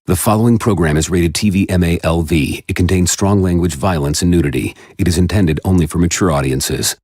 The following program is rated TV MALV. It contains strong language, violence, and nudity. It is intended only for mature audiences.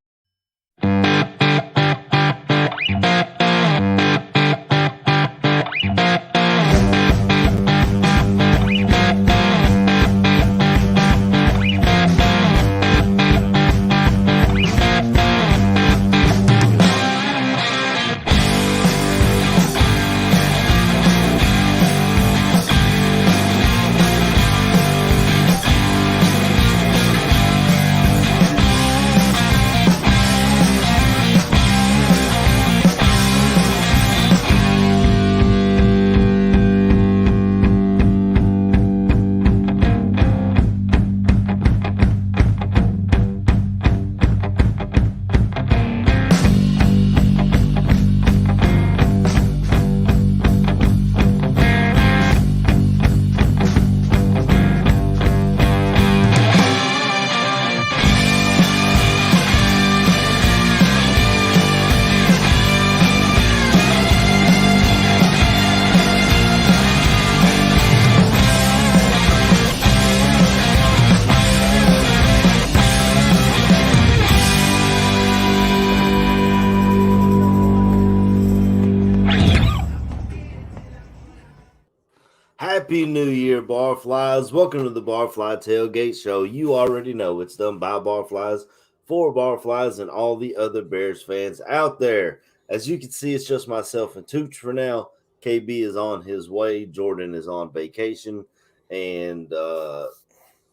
Happy New Year, Barflies. Welcome to the Barfly Tailgate Show. You already know it's done by Barflies, for Barflies, and all the other Bears fans out there. As you can see, it's just myself and Tooch for now. KB is on his way. Jordan is on vacation. And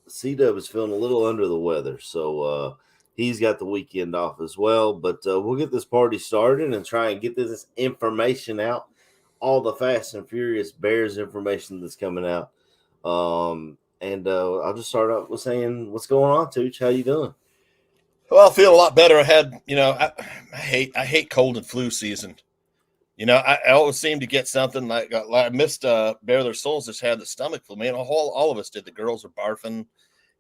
C-Dub is feeling a little under the weather. So he's got the weekend off as well. But we'll get this party started and try and get this information out. All the Fast and Furious Bears information that's coming out. I'll just start out with saying, what's going on, Tooch? How you doing? Well, I feel a lot better. I had, I hate cold and flu season. I always seem to get something like I missed Bare Their Souls just had the stomach flu. Man, all of us did. The girls were barfing.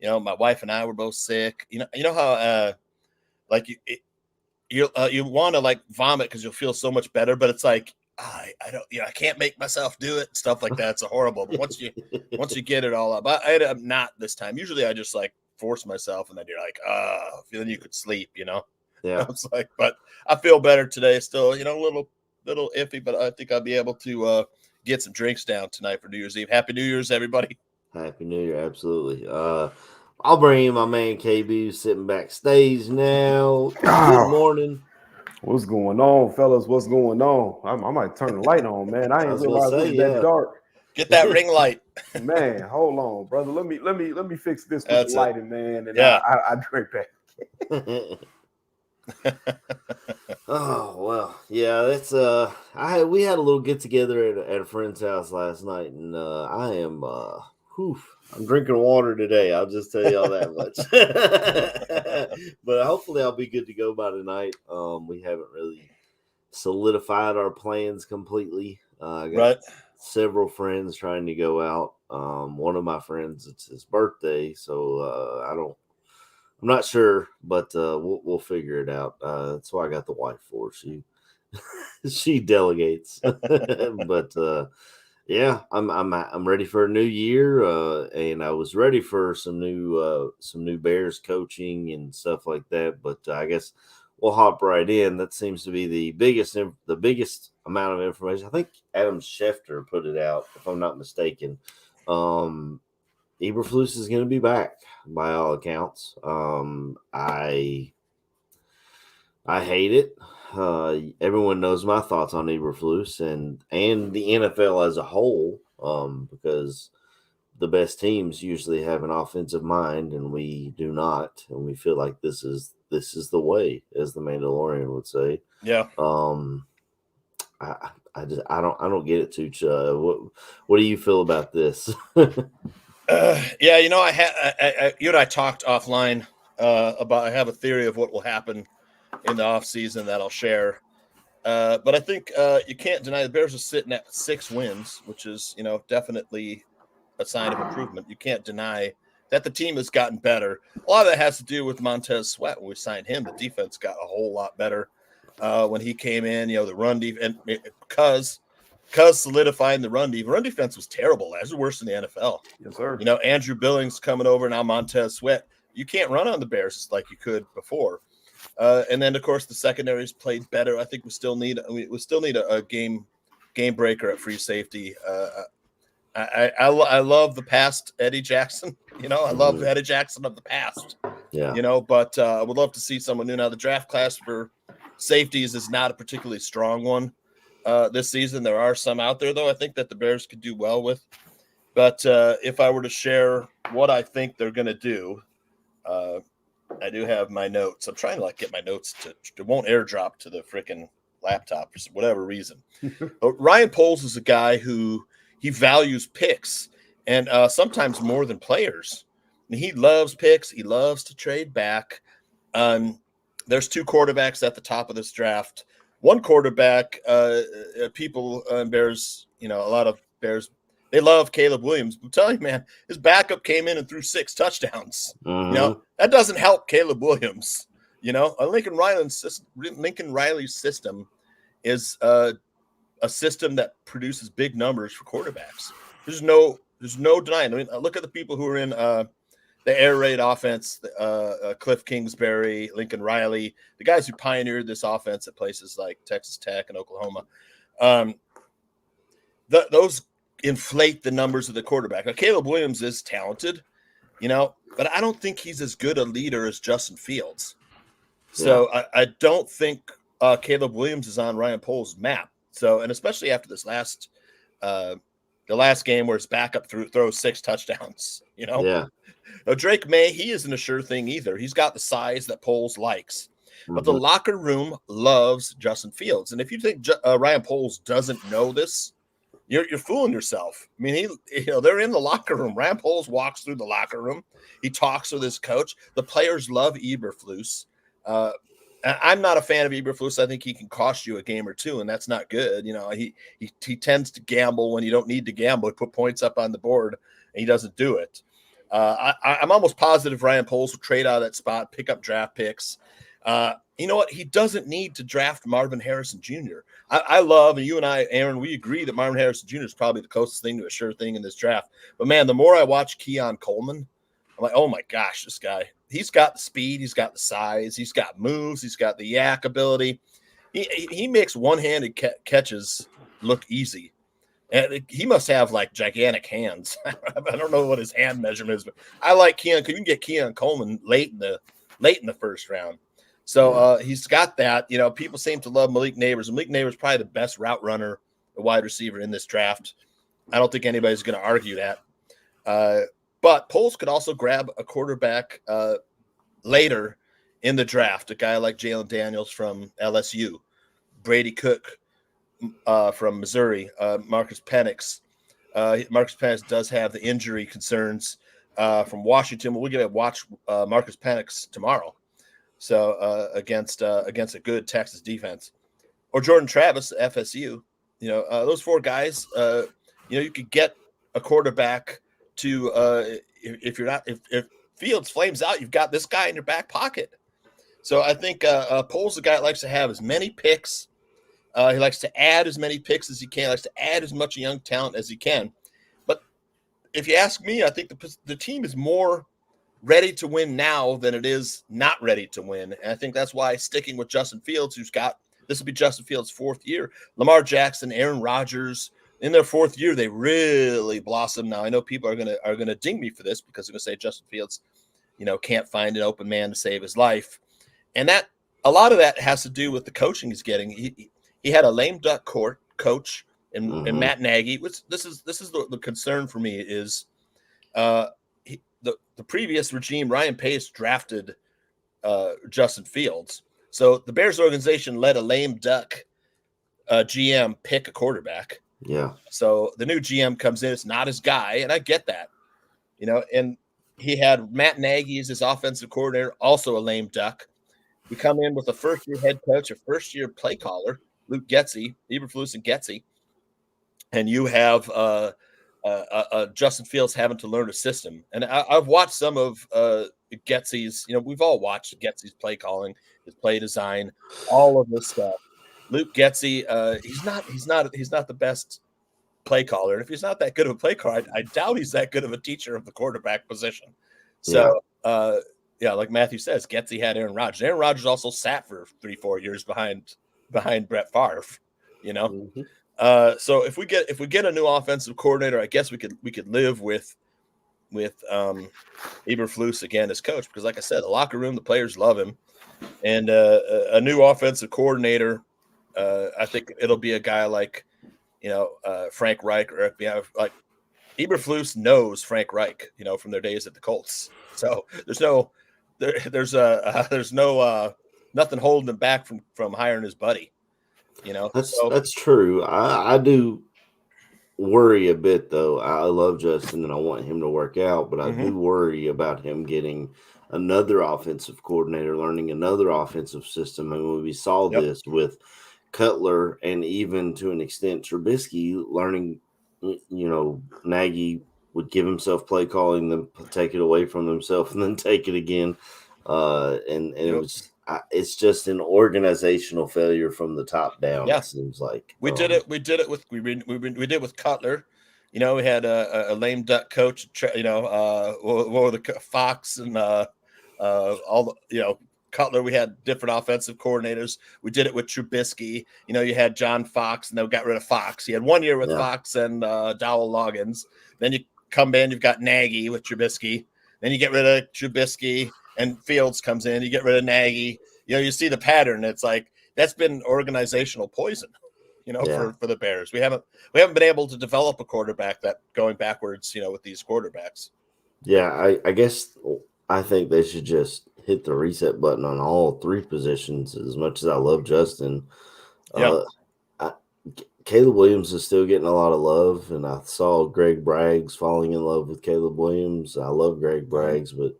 My wife and I were both sick. You know how you want to like vomit because you'll feel so much better, but it's like I don't, I can't make myself do it. Stuff like that's horrible. But once you get it all up, I ended up not this time. Usually I just like force myself, and then you're like, feeling you could sleep, Yeah. It's like, but I feel better today. Still, a little iffy, but I think I'll be able to get some drinks down tonight for New Year's Eve. Happy New Year's, everybody. Happy New Year, absolutely. I'll bring in my man KB who's sitting backstage now. Good morning. What's going on, fellas? What's going on? I might turn the light on, man. I ain't realize it was that dark. Get that ring light, man. Hold on, brother. Let me fix this with the lighting, man. And I drink back. Oh well, yeah. That's we had a little get together at a friend's house last night, and I'm drinking water today. I'll just tell you all that much. But hopefully I'll be good to go by tonight. We haven't really solidified our plans completely. I got several friends trying to go out. One of my friends, it's his birthday, so I'm not sure, but we'll figure it out. That's what I got the wife for. She delegates. But yeah, I'm ready for a new year, and I was ready for some new Bears coaching and stuff like that. But I guess we'll hop right in. That seems to be the biggest amount of information. I think Adam Schefter put it out, if I'm not mistaken. Eberflus is going to be back by all accounts. I hate it. Everyone knows my thoughts on Eberflus and the NFL as a whole, because the best teams usually have an offensive mind, and we do not, and we feel like this is the way, as the Mandalorian would say. Yeah. I don't get it, Tooch. What do you feel about this? Yeah, you and I talked offline about. I have a theory of what will happen in the offseason that I'll share. But I think you can't deny the Bears are sitting at 6 wins, which is, definitely a sign of improvement. You can't deny that the team has gotten better. A lot of that has to do with Montez Sweat. When we signed him, the defense got a whole lot better. when he came in. The run defense, and because solidifying the run defense was terrible. That was worse than the NFL. Yes, sir. Andrew Billings coming over now, Montez Sweat. You can't run on the Bears like you could before. And then, of course, the secondaries played better. I think we still need a game breaker at free safety. I love the past Eddie Jackson. I love Eddie Jackson of the past. Yeah. But I would love to see someone new. Now, the draft class for safeties is not a particularly strong one this season. There are some out there, though, I think that the Bears could do well with. But if I were to share what I think they're going to do, I do have my notes. I'm trying to get my notes to won't airdrop to the freaking laptop for whatever reason. Ryan Poles is a guy who he values picks and sometimes more than players. And he loves picks. He loves to trade back. There's 2 quarterbacks at the top of this draft. One quarterback, people Bears, a lot of Bears, they love Caleb Williams. I'm telling you, man, his backup came in and threw 6 touchdowns. That doesn't help Caleb Williams. Lincoln Riley's system is a system that produces big numbers for quarterbacks. There's no denying. I mean, look at the people who are in the air raid offense, Cliff Kingsbury, Lincoln Riley, the guys who pioneered this offense at places like Texas Tech and Oklahoma. Those inflate the numbers of the quarterback. Now, Caleb Williams is talented, but I don't think he's as good a leader as Justin Fields. So I don't think Caleb Williams is on Ryan Poles' map. So, and especially after this the last game where his backup throws 6 touchdowns, Yeah. Now, Drake May, he isn't a sure thing either. He's got the size that Poles likes, but the locker room loves Justin Fields. And if you think Ryan Poles doesn't know this, you're fooling yourself. I mean, they're in the locker room. Ryan Poles walks through the locker room. He talks with his coach. The players love Eberflus. I'm not a fan of Eberflus. I think he can cost you a game or 2, and that's not good. He tends to gamble when you don't need to gamble. He put points up on the board, and he doesn't do it. I'm almost positive Ryan Poles will trade out of that spot, pick up draft picks. You know what? He doesn't need to draft Marvin Harrison Jr. I love, and you and I, Aaron, we agree that Marvin Harrison Jr. is probably the closest thing to a sure thing in this draft. But, man, the more I watch Keon Coleman, I'm like, oh, my gosh, this guy. He's got the speed. He's got the size. He's got moves. He's got the yak ability. He makes one-handed catches look easy. And he must have, gigantic hands. I don't know what his hand measurement is, but I like Keon. You can get Keon Coleman late in the first round. So he's got that. People seem to love Malik Neighbors. Malik Neighbors is probably the best route runner, a wide receiver in this draft. I don't think anybody's going to argue that. But Poles could also grab a quarterback later in the draft, a guy like Jalen Daniels from LSU, Brady Cook from Missouri, Marcus Penix. Marcus Penix does have the injury concerns from Washington. We're going to watch Marcus Penix tomorrow. So against a good Texas defense, or Jordan Travis, FSU, those 4 guys, you could get a quarterback to if Fields flames out, you've got this guy in your back pocket. So I think Poles is a guy that likes to have as many picks. He likes to add as many picks as he can. He likes to add as much young talent as he can. But if you ask me, I think the team is more ready to win now than it is not ready to win. And I think that's why sticking with Justin Fields, this will be Justin Fields' 4th year. Lamar Jackson, Aaron Rodgers, in their 4th year, they really blossomed. Now I know people are gonna ding me for this because they're gonna say Justin Fields, can't find an open man to save his life, and that a lot of that has to do with the coaching he's getting. He had a lame duck coach and Matt Nagy. This is the concern for me is the previous regime, Ryan Pace drafted Justin Fields. So the Bears organization let a lame duck GM pick a quarterback. Yeah. So the new GM comes in. It's not his guy, and I get that. And he had Matt Nagy as his offensive coordinator, also a lame duck. We come in with a first-year head coach, a first-year play caller, Luke Getsy, Eberflus and Getsy, and you have Justin Fields having to learn a system. And I've watched some of Getsy's, we've all watched Getsy's play calling, his play design, all of this stuff. Luke Getsy, he's not the best play caller. And if he's not that good of a play caller, I doubt he's that good of a teacher of the quarterback position. So, like Matthew says, Getsy had Aaron Rodgers. Aaron Rodgers also sat for 3-4 years behind Brett Favre, Mm-hmm. So if we get a new offensive coordinator, I guess we could live with Eberflus again as coach, because like I said, the locker room, the players love him, and a new offensive coordinator, I think it'll be a guy like Frank Reich, or like Eberflus knows Frank Reich, from their days at the Colts. So there's no nothing holding him back from hiring his buddy. That's true. I do worry a bit, though. I love Justin and I want him to work out, but I do worry about him getting another offensive coordinator, learning another offensive system. And when we saw this with Cutler and even to an extent Trubisky learning, Nagy would give himself play calling, then take it away from himself and then take it again. It's just an organizational failure from the top down. It seems like we did it with Cutler. We had a lame duck coach. The Fox and all the Cutler. We had different offensive coordinators. We did it with Trubisky. You had John Fox, and they got rid of Fox. You had 1 year with Fox and Dowell Loggins. Then you come in, you've got Nagy with Trubisky. Then you get rid of Trubisky, and Fields comes in. You get rid of Nagy. You see the pattern. It's like that's been organizational poison. For the Bears. We haven't been able to develop a quarterback that going backwards. With these quarterbacks. Yeah, I guess I think they should just hit the reset button on all three positions. As much as I love Justin, Caleb Williams is still getting a lot of love, and I saw Greg Braggs falling in love with Caleb Williams. I love Greg Braggs, but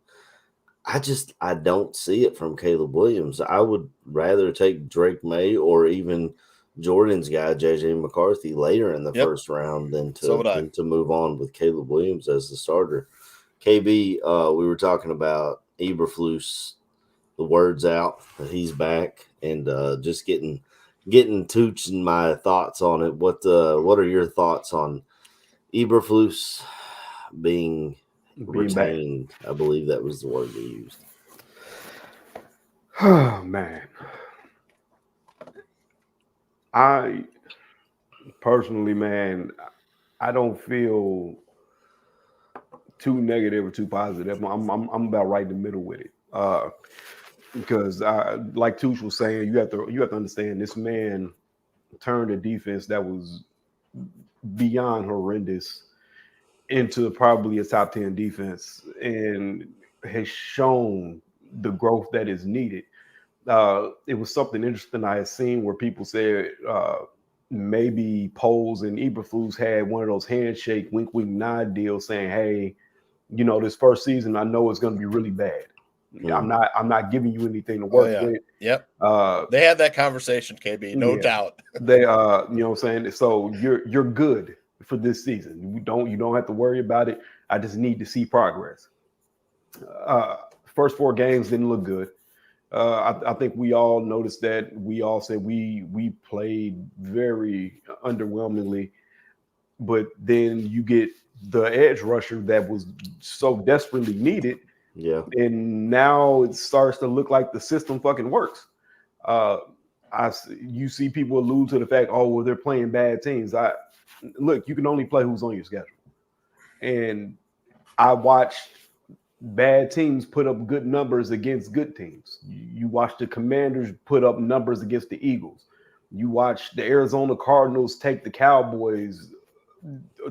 I don't see it from Caleb Williams. I would rather take Drake May or even Jordan's guy, JJ McCarthy, later in the first round than to move on with Caleb Williams as the starter. KB, we were talking about Eberflus, the word's out that he's back, and just getting Tooch and my thoughts on it. What are your thoughts on Eberflus being retained? Back. I believe that was the word they used. Oh man, I personally, man, I don't feel too negative or too positive. I'm about right in the middle with it. Because like Tooch was saying, you have to understand this man turned a defense that was beyond horrendous into probably a top 10 defense and has shown the growth that is needed. It was something interesting I had seen where people said maybe Poles and Eberflus had one of those handshake, wink, wink, nod deals saying, hey, this first season, I know it's going to be really bad. I'm not giving you anything to work with. Yep. They had that conversation, KB, no doubt. They you know what I'm saying? So you're good for this season. You don't have to worry about it. I just need to see progress. First 4 games didn't look good. I think we all noticed that. We all said we played very underwhelmingly, but then you get the edge rusher that was so desperately needed. Yeah. And now it starts to look like the system fucking works. You see people allude to the fact, they're playing bad teams. Look, you can only play who's on your schedule. And I watched bad teams put up good numbers against good teams. You watch the Commanders put up numbers against the Eagles. You watch the Arizona Cardinals take the Cowboys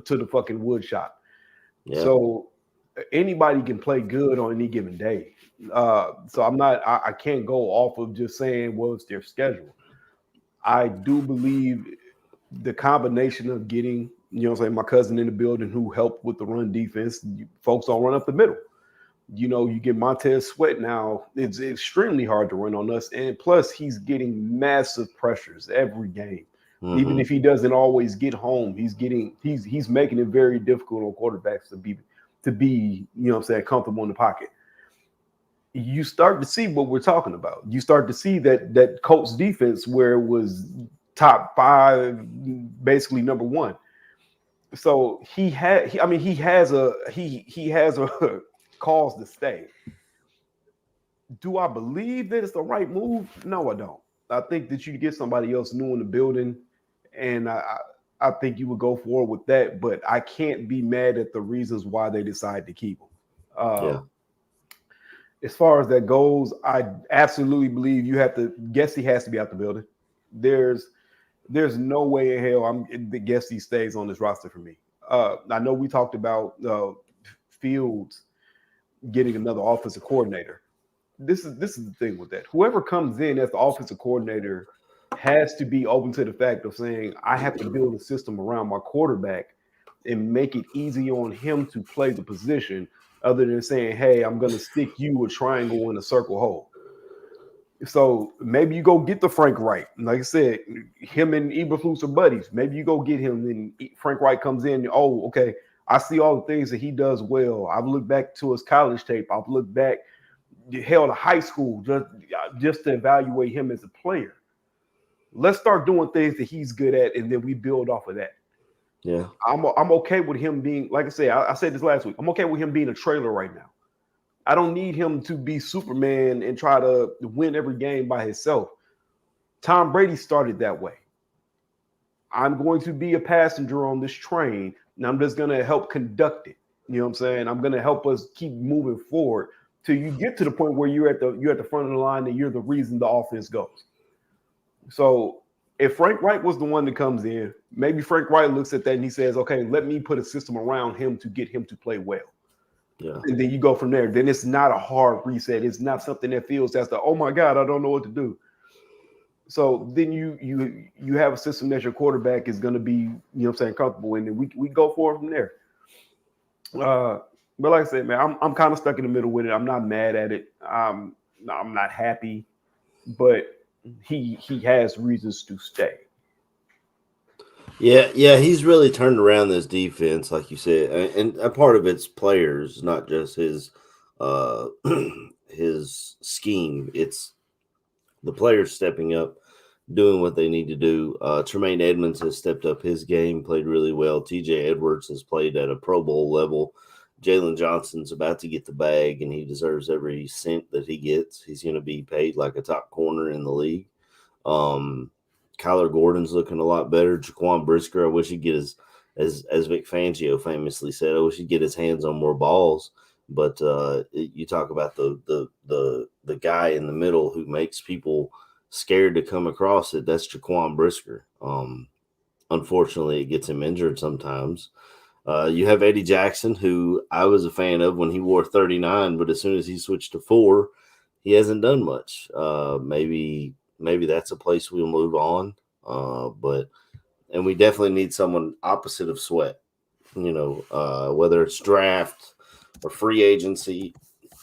to the fucking wood shop. Yeah. So anybody can play good on any given day. So I can't go off of just saying, well, it's their schedule. I do believe the combination of getting, my cousin in the building who helped with the run defense, folks don't run up the middle. You get Montez Sweat now, it's extremely hard to run on us. And plus he's getting massive pressures every game. Mm-hmm. Even if he doesn't always get home, he's making it very difficult on quarterbacks to be comfortable in the pocket. you start to see what we're talking about. You start to see that Colts defense where it was top 5, basically number 1. So he has a cause to stay. Do I believe that it's the right move? No, I don't. I think that you get somebody else new in the building, and I think you would go forward with that. But I can't be mad at the reasons why they decide to keep him. As far as that goes, I absolutely believe you have to. Gessie has to be out the building. There's no way in hell the Gessie stays on this roster for me. I know we talked about Fields getting another offensive coordinator. This is the thing with that. Whoever comes in as the offensive coordinator has to be open to the fact of saying, I have to build a system around my quarterback and make it easy on him to play the position, other than saying, hey, I'm going to stick you a triangle in a circle hole. So maybe you go get the Frank Wright. Like I said, him and Eberflus are buddies. Maybe you go get him, and Frank Wright comes in. Oh, okay. I see all the things that he does well. I've looked back to his college tape. I've looked back, hell, to high school, just to evaluate him as a player. Let's start doing things that he's good at, and then we build off of that. Yeah, I'm okay with him being, like I said, I said this last week. I'm okay with him being a trailer right now. I don't need him to be Superman and try to win every game by himself. Tom Brady started that way. I'm going to be a passenger on this train, and I'm just going to help conduct it. You know what I'm saying? I'm going to help us keep moving forward till you get to the point where you're at the front of the line and you're the reason the offense goes. So if Frank Wright was the one that comes in, maybe Frank Wright looks at that and he says, okay, let me put a system around him to get him to play well. Yeah. And then you go from there. Then it's not a hard reset. It's not something that feels as the, oh my God, I don't know what to do. So then you have a system that your quarterback is going to be, you know what I'm saying, comfortable in, and we go forward from there. But like I said, man, I'm kind of stuck in the middle with it. I'm not mad at it. I'm not happy, but he has reasons to stay. Yeah, he's really turned around this defense, like you said, and a part of it's players, not just his his scheme. It's the players stepping up, doing what they need to do. Tremaine Edmonds has stepped up his game, played really well. TJ Edwards has played at a Pro Bowl level. Jalen Johnson's about to get the bag, and he deserves every cent that he gets. He's going to be paid like a top corner in the league. Kyler Gordon's looking a lot better. Jaquan Brisker, I wish he'd get as Vic Fangio famously said, I wish he'd get his hands on more balls. But you talk about the guy in the middle who makes people scared to come across it. That's Jaquan Brisker. Unfortunately, it gets him injured sometimes. You have Eddie Jackson, who I was a fan of when he wore 39, but as soon as he switched to 4, he hasn't done much. Maybe that's a place we'll move on. And we definitely need someone opposite of Sweat, whether it's draft or free agency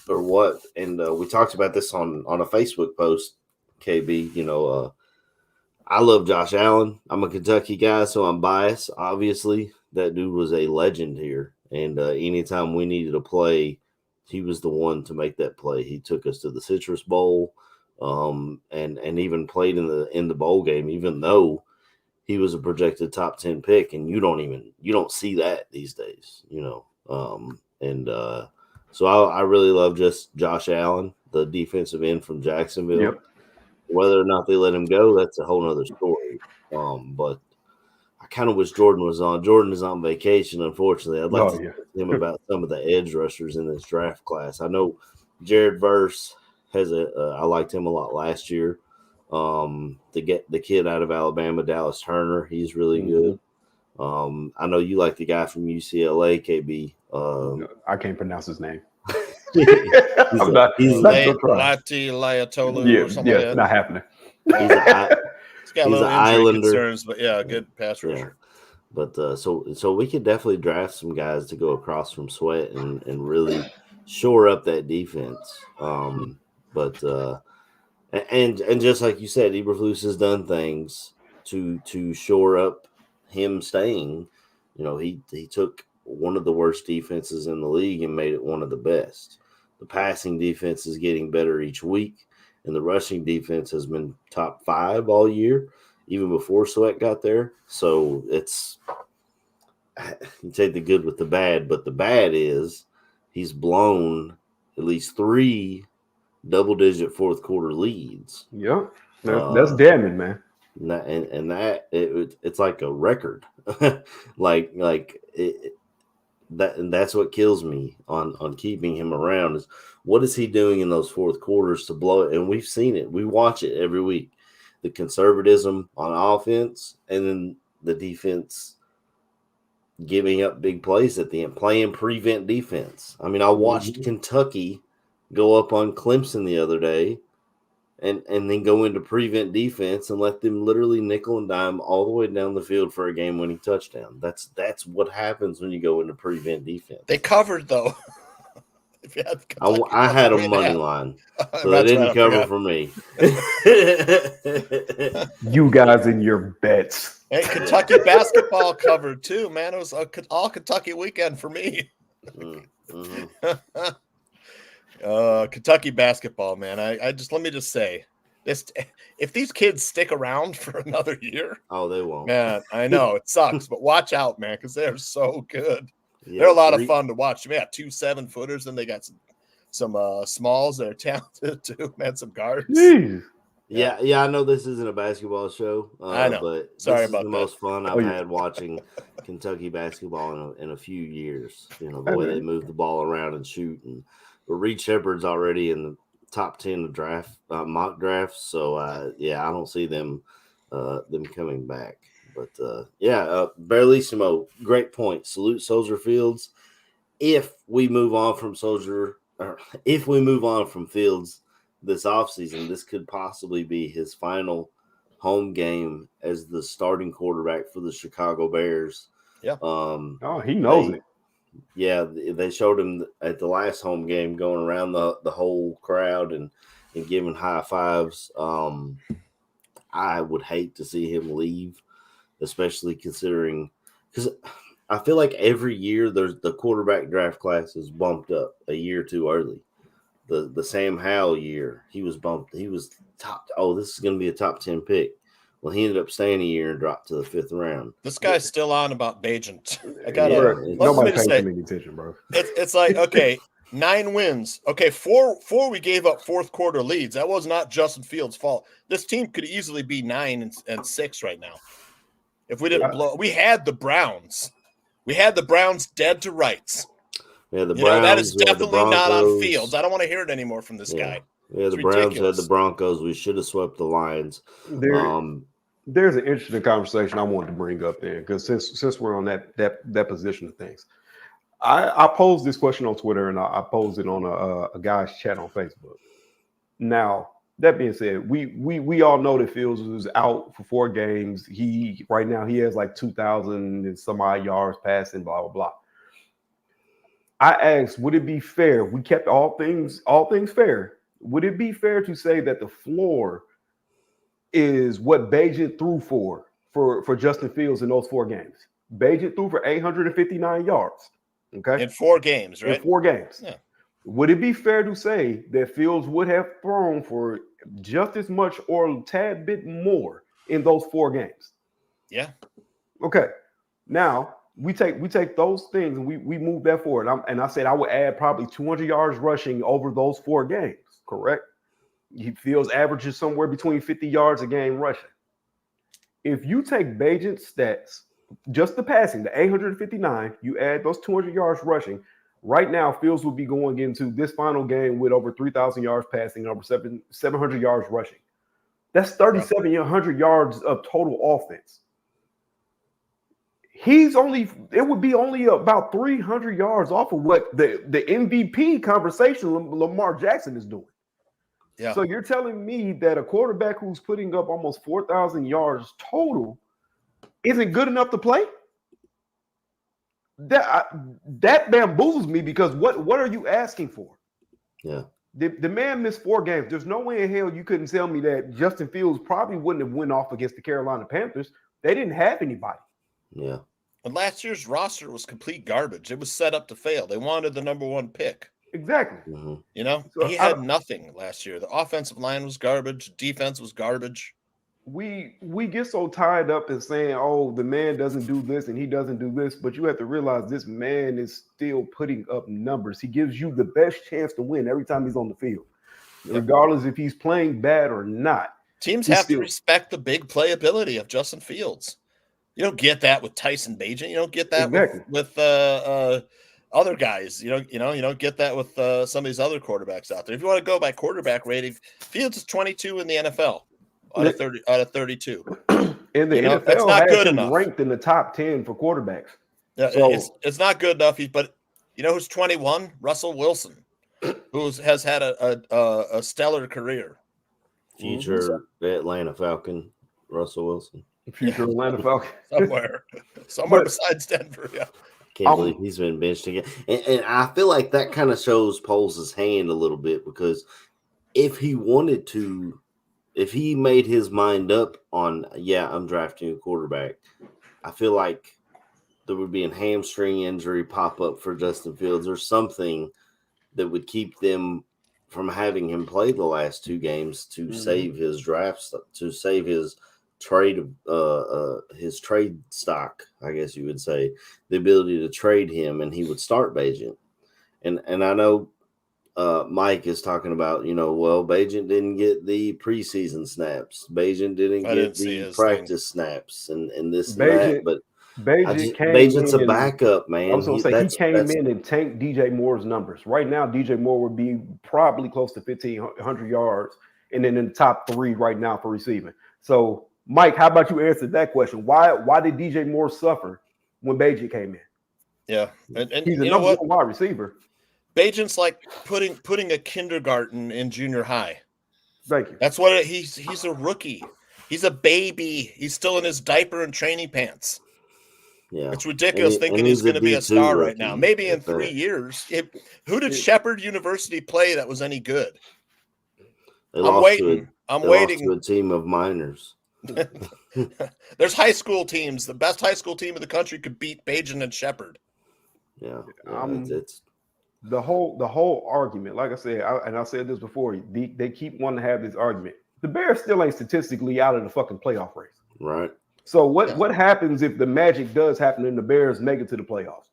or what. And we talked about this on a Facebook post, KB. I love Josh Allen. I'm a Kentucky guy, so I'm biased. Obviously, that dude was a legend here. And anytime we needed a play, he was the one to make that play. He took us to the Citrus Bowl. And even played in the bowl game, even though he was a projected top 10 pick, and you don't see that these days, So I really love just Josh Allen, the defensive end from Jacksonville. Yep. Whether or not they let him go, that's a whole nother story. But I kind of wish Jordan was on. Jordan is on vacation, unfortunately. I'd like to talk to him about some of the edge rushers in this draft class. I know Jared Verse I liked him a lot last year. The kid out of Alabama, Dallas Turner, he's really good. I know you like the guy from UCLA, KB. I can't pronounce his name. He's Lati Layatolu or something like that. Not happening. He's got a little injury Islander concerns, but yeah, good pass rusher. But so we could definitely draft some guys to go across from Sweat and really shore up that defense. But just like you said, Eberflus has done things to shore up him staying. He took one of the worst defenses in the league and made it one of the best. The passing defense is getting better each week, and the rushing defense has been top 5 all year, even before Sweat got there. So it's you take the good with the bad, but the bad is he's blown at least 3 double-digit fourth quarter leads. Yep, that's damning, man. It's like a record. That's what kills me on keeping him around is what is he doing in those fourth quarters to blow it? And we've seen it. We watch it every week. The conservatism on offense and then the defense giving up big plays at the end, playing prevent defense. I mean, I watched Kentucky go up on Clemson the other day and then go into prevent defense and let them literally nickel and dime all the way down the field for a game-winning touchdown. That's what happens when you go into prevent defense. They covered, though. If you had I had a money line, so they didn't cover for me. You guys and your bets. Hey, Kentucky basketball covered, too, man. It was all Kentucky weekend for me. Mm-hmm. Kentucky basketball, man. I just let me just say this: if these kids stick around for another year, they won't. Man, I know it sucks, but watch out, man, because they're so good. Yeah, they're a lot of fun to watch. They got 2 7-footers, and they got some smalls that are talented too, man. Some guards. Yeah. I know this isn't a basketball show. I know, but sorry about that. The most fun I've had watching Kentucky basketball in a few years. You know the way they move the ball around and shoot But Reed Shepherd's already in the top 10 of draft mock drafts, so I don't see them coming back. But Barlissimo, great point. Salute Soldier Fields. If we move on from Fields this offseason, this could possibly be his final home game as the starting quarterback for the Chicago Bears. Yeah. He knows it. Yeah, they showed him at the last home game going around the whole crowd and giving high fives. I would hate to see him leave, especially considering because I feel like every year there's the quarterback draft class is bumped up a year too early. The Sam Howell year, he was bumped. He was top. Oh, this is going to be a top 10 pick. Well, he ended up staying a year and dropped to the 5th round. This guy's still on about Bagent. I got nobody pays any attention, bro. It's like, okay, 9 wins. Okay, 4 we gave up fourth quarter leads. That was not Justin Fields' fault. This team could easily be 9 and 6 right now. If we didn't blow, we had the Browns. We had the Browns dead to rights. Yeah, the Browns. That is definitely not on Fields. I don't want to hear it anymore from this guy. Yeah, the Browns had the Broncos. We should have swept the Lions. There's an interesting conversation I wanted to bring up there because since we're on that position of things, I posed this question on Twitter and I posed it on a guy's chat on Facebook. Now that being said, we all know that Fields was out for 4 games. Right now he has like 2,000 and some odd yards passing, blah blah blah. I asked, would it be fair? We kept all things fair. Would it be fair to say that the floor is what Bagent threw for Justin Fields in those 4 games? Bagent threw for 859 yards. Okay. In 4 games, right? In 4 games. Yeah. Would it be fair to say that Fields would have thrown for just as much or a tad bit more in those 4 games? Yeah. Okay. Now we take those things and we move that forward. And I said I would add probably 200 yards rushing over those 4 games. Correct. Fields averages somewhere between 50 yards a game rushing. If you take Bagent's stats, just the passing, the 859, you add those 200 yards rushing. Right now, Fields will be going into this final game with over 3,000 yards passing, over 700 yards rushing. That's 3,700 yards of total offense. It would be only about 300 yards off of what the MVP conversation Lamar Jackson is doing. Yeah. So you're telling me that a quarterback who's putting up almost 4,000 yards total isn't good enough to play? That bamboozles me because what are you asking for? Yeah. The man missed 4 games. There's no way in hell you couldn't tell me that Justin Fields probably wouldn't have went off against the Carolina Panthers. They didn't have anybody. Yeah. And last year's roster was complete garbage. It was set up to fail. They wanted the number 1 pick. Exactly. Mhm. You know, So he had nothing last year. The offensive line was garbage. Defense was garbage. We get so tied up in saying, "Oh, the man doesn't do this and he doesn't do this," but you have to realize this man is still putting up numbers. He gives you the best chance to win every time he's on the field, regardless if he's playing bad or not. Teams have to respect the big playability of Justin Fields. You don't get that with Tyson Bagent. You don't get that with other guys. You don't get that with some of these other quarterbacks out there. If you want to go by quarterback rating, Fields is 22 in the NFL out of 32. In the NFL, that's not good him enough. Ranked in the top 10 for quarterbacks. Yeah, so, it's not good enough. But you know who's 21? Russell Wilson, who has had a stellar career. Future Atlanta Falcon, Russell Wilson. Future Atlanta Falcon. Somewhere besides Denver. Yeah. Can't believe he's been benched again. And I feel like that kind of shows Poles' hand a little bit, because if he wanted to, if he made his mind up on, I'm drafting a quarterback, I feel like there would be a hamstring injury pop up for Justin Fields or something that would keep them from having him play the last 2 games to save his drafts, to save his trade stock, I guess you would say, the ability to trade him, and he would start Bagent. And I know Mike is talking about, Bagent didn't get the preseason snaps. Bagent didn't get the practice snaps and this and that, but Bagent's a backup, man. I was going to say, he came in and tanked DJ Moore's numbers. Right now, DJ Moore would be probably close to 1,500 yards, and then in the top 3 right now for receiving. So, Mike, how about you answer that question? Why did DJ Moore suffer when Bagent came in? Yeah, and he's a number 1 wide receiver. Bagent's like putting a kindergarten in junior high. Thank you. That's what he's a rookie. He's a baby. He's still in his diaper and training pants. Yeah, it's ridiculous thinking he's going to be a star right now. Maybe in 3 years. Who did Shepherd University play that was any good? I'm waiting. To a team of minors. There's high school teams. The best high school team in the country could beat Bagent and Shepherd. Yeah, it's the whole argument. Like I said, I said this before. They keep wanting to have this argument. The Bears still ain't statistically out of the fucking playoff race. Right. So what happens if the magic does happen and the Bears make it to the playoffs?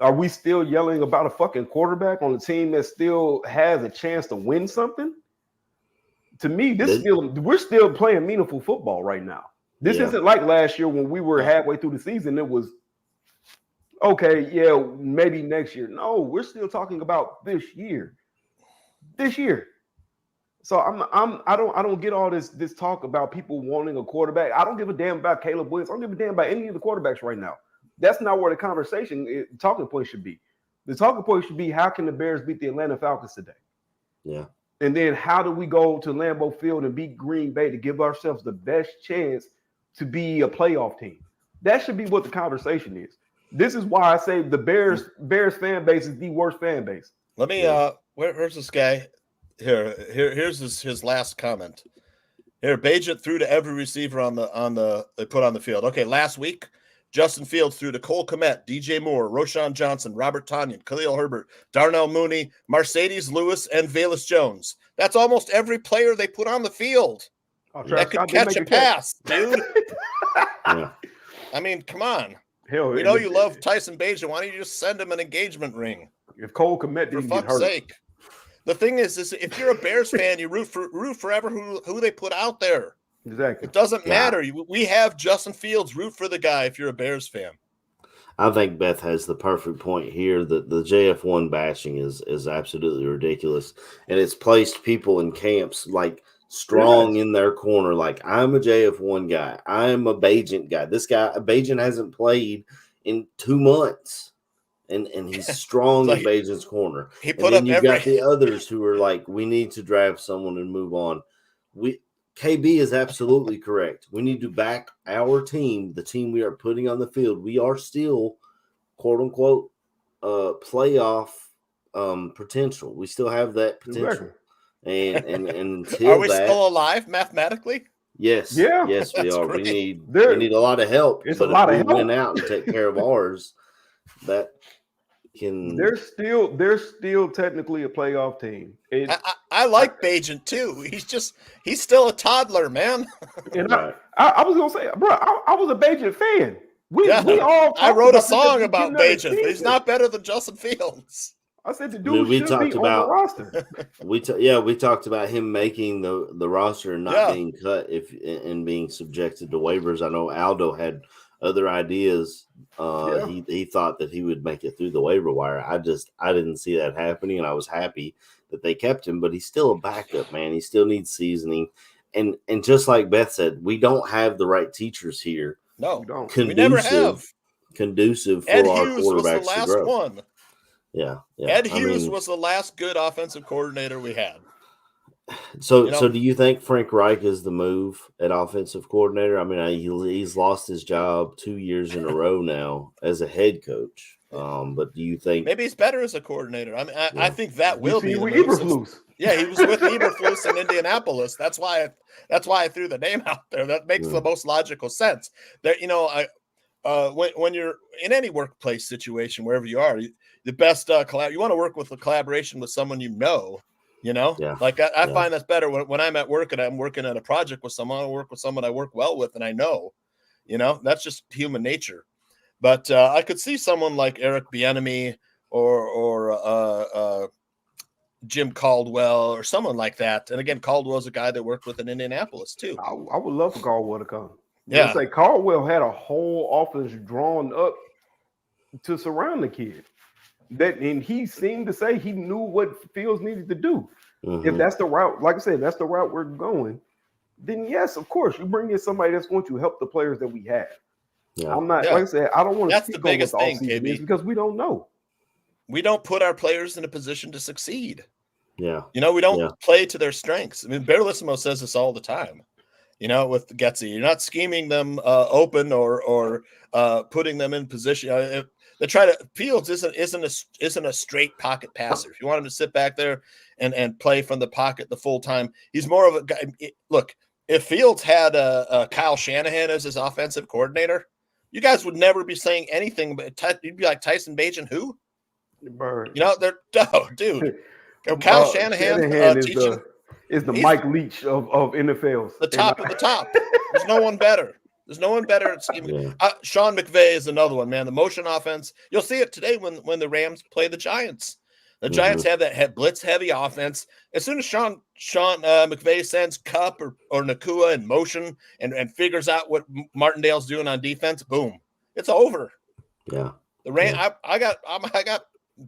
Are we still yelling about a fucking quarterback on a team that still has a chance to win something? To me, we're still playing meaningful football right now. This isn't like last year when we were halfway through the season. It was okay, maybe next year. No, we're still talking about this year. So I don't get all this talk about people wanting a quarterback. I don't give a damn about Caleb Williams. I don't give a damn about any of the quarterbacks right now. That's not where the talking point should be. The talking point should be, how can the Bears beat the Atlanta Falcons today? Yeah. And then how do we go to Lambeau Field and beat Green Bay to give ourselves the best chance to be a playoff team? That should be what the conversation is. This is why I say the Bears fan base is the worst fan base. Let me where's this guy? Here's his last comment. Here, Bagent threw to every receiver they put on the field. Okay, last week, Justin Fields threw to Cole Kmet, DJ Moore, Roshan Johnson, Robert Tonyan, Khalil Herbert, Darnell Mooney, Mercedes Lewis, and Velus Jones. That's almost every player they put on the field that could catch a pass, dude. Yeah. I mean, come on. Hell, we know you love Tyson Bagent. Why don't you just send him an engagement ring? If Cole Kmet didn't for fuck's sake. The thing is if you're a Bears fan, you root forever who they put out there. Exactly. It doesn't matter. We have Justin Fields. Root for the guy if you're a Bears fan. I think Beth has the perfect point here. That the JF1 bashing is absolutely ridiculous, and it's placed people in camps like strong in their corner. Like, I'm a JF1 guy. I'm a Bagent guy. This guy Bagent hasn't played in 2 months. And he's strong in Bagent's corner. He put and then you've got the others who are like, we need to draft someone and move on. KB is absolutely correct. We need to back our team, the team we are putting on the field. We are still, quote unquote, playoff potential. We still have that potential. And until are we still alive mathematically? Yes. Yeah. Yes, we are. Great. We need a lot of help. It's a lot of help. Went out and take care of ours. can. They're still technically a playoff team. I like Bajent too. He's still a toddler, man. And Right. I was gonna say, bro, I was a Bajent fan. We all I wrote a talked song this about at the beginning of the Bajent, but he's season. not better than Justin Fields. I said the I dude mean, we should talked be about- on the roster. We talked about him making the roster and not being cut and being subjected to waivers. I know Aldo had other ideas. He thought that he would make it through the waiver wire. I didn't see that happening, and I was happy that they kept him. But he's still a backup, man. He still needs seasoning. And just like Beth said, we don't have the right teachers here. No, We don't. we never have. Conducive for Ed our Hughes was the quarterbacks to last grow. one. Yeah. Ed Hughes was the last good offensive coordinator we had. So do you think Frank Reich is the move at offensive coordinator? I mean, he's lost his job 2 years in a row now as a head coach. But do you think maybe he's better as a coordinator? I mean, I think that will be the move. Eberflus. Yeah, he was with Eberflus in Indianapolis. That's why I threw the name out there. That makes the most logical sense. That when you're in any workplace situation, wherever you are, the best you want to work with a collaboration with someone you know. Like I find that's better when I'm at work and I'm working on a project with someone. I work with someone I work well with and I know. That's just human nature. But I could see someone like Eric Bieniemy or Jim Caldwell or someone like that. And again, Caldwell's a guy that worked with in Indianapolis too. I would love for Caldwell to come. Yeah, say Caldwell had a whole offense drawn up to surround the kid. And he seemed to say he knew what Fields needed to do. Mm-hmm. If that's the route, like I said, that's the route we're going, then yes, of course, you bring in somebody that's going to help the players that we have. Yeah. I'm not, like I said, I don't want to. That's the biggest thing, KB, because we don't know. We don't put our players in a position to succeed. Yeah. We don't play to their strengths. I mean, Berlissimo says this all the time. With Getsy, you're not scheming them open or putting them in position. They try to. Fields isn't a straight pocket passer. If you want him to sit back there and play from the pocket the full time, he's more of a guy. Look, if Fields had a Kyle Shanahan as his offensive coordinator, you guys would never be saying anything. But you'd be like Tyson Bagent, who? Dude. Kyle Shanahan teaching. Is the Mike Leach of NFLs. The top of the top. There's no one better. There's no one better at scheming. Sean McVay is another one, man. The motion offense. You'll see it today when the Rams play the Giants. The Giants have that blitz-heavy offense. As soon as Sean McVay sends Kupp or Nakua in motion and figures out what Martindale's doing on defense, boom, it's over. Yeah. The Rams. I got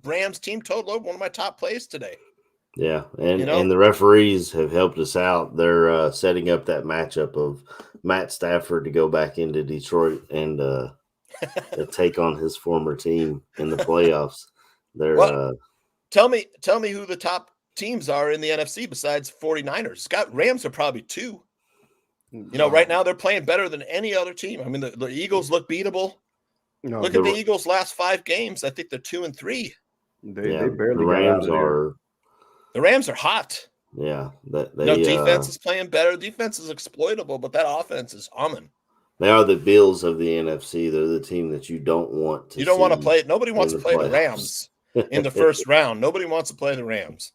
Rams team total over one of my top plays today. Yeah, and the referees have helped us out. They're setting up that matchup of Matt Stafford to go back into Detroit and take on his former team in the playoffs. Tell me who the top teams are in the NFC besides 49ers. Rams are probably two. Right now they're playing better than any other team. I mean, the Eagles look beatable. Look at the Eagles' last 5 games. I think they're 2-3. They barely. The Rams are. The Rams are hot. Yeah, defense is playing better. Defense is exploitable, but that offense is humming. They are the Bills of the NFC. They're the team that you don't want to. You don't want to play. Nobody wants to play the Rams in the first round. Nobody wants to play the Rams.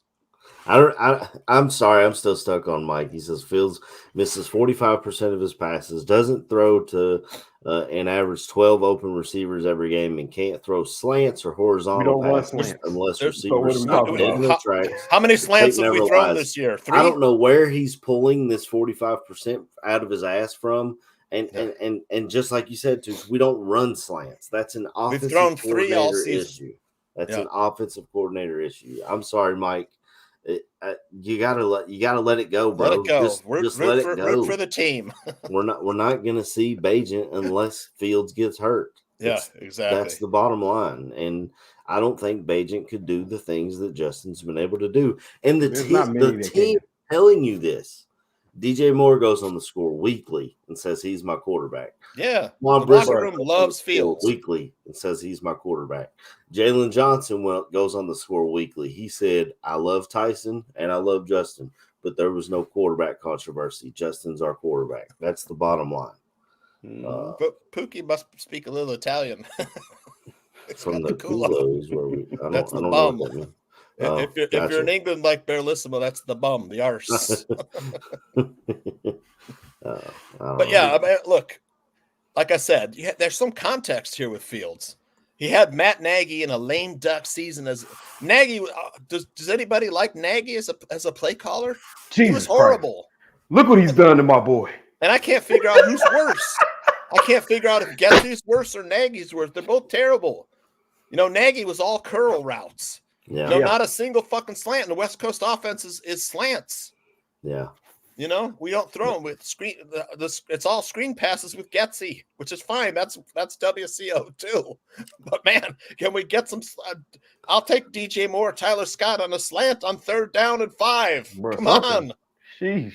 I'm sorry. I'm still stuck on Mike. He says Fields misses 45% of his passes, doesn't throw to an average 12 open receivers every game, and can't throw slants or horizontal passes unless receivers stop dead in their tracks. How many slants have we thrown this year? 3? I don't know where he's pulling this 45% out of his ass from. And just like you said, too, we don't run slants. That's an offensive coordinator issue. That's an offensive coordinator issue. I'm sorry, Mike. You gotta let it go, bro. Let it go. Just let it go. Root for the team. We're not gonna see Bagent unless Fields gets hurt. Exactly. That's the bottom line. And I don't think Bagent could do the things that Justin's been able to do. And the team telling you this. DJ Moore goes on the score weekly and says he's my quarterback. Yeah. The locker room loves Fields. Weekly and says he's my quarterback. Jalen Johnson goes on the score weekly. He said, I love Tyson and I love Justin, but there was no quarterback controversy. Justin's our quarterback. That's the bottom line. But Pookie must speak a little Italian. from got the Kulos where we. That's I the don't bum. know what that means. Oh, If you're gotcha. in England like Barlissimo, that's the bum, the arse. But yeah, I mean, look, like I said, there's some context here with Fields. He had Matt Nagy in a lame duck season. As Nagy, does anybody like Nagy as a play caller? Jesus He was Christ. horrible. Look what he's done to my boy. And I can't figure out who's worse. I can't figure out if Getsy's worse or Nagy's worse. They're both terrible. You know, Nagy was all curl routes. Yeah. You know, not a single fucking slant. And the West Coast offense is slants. Yeah. You know, we don't throw them with screen. It's all screen passes with Getsy, which is fine. That's WCO too. But man, can we get some? I'll take DJ Moore, Tyler Scott on a slant on 3rd down and 5. Bro, Come on. Sheesh.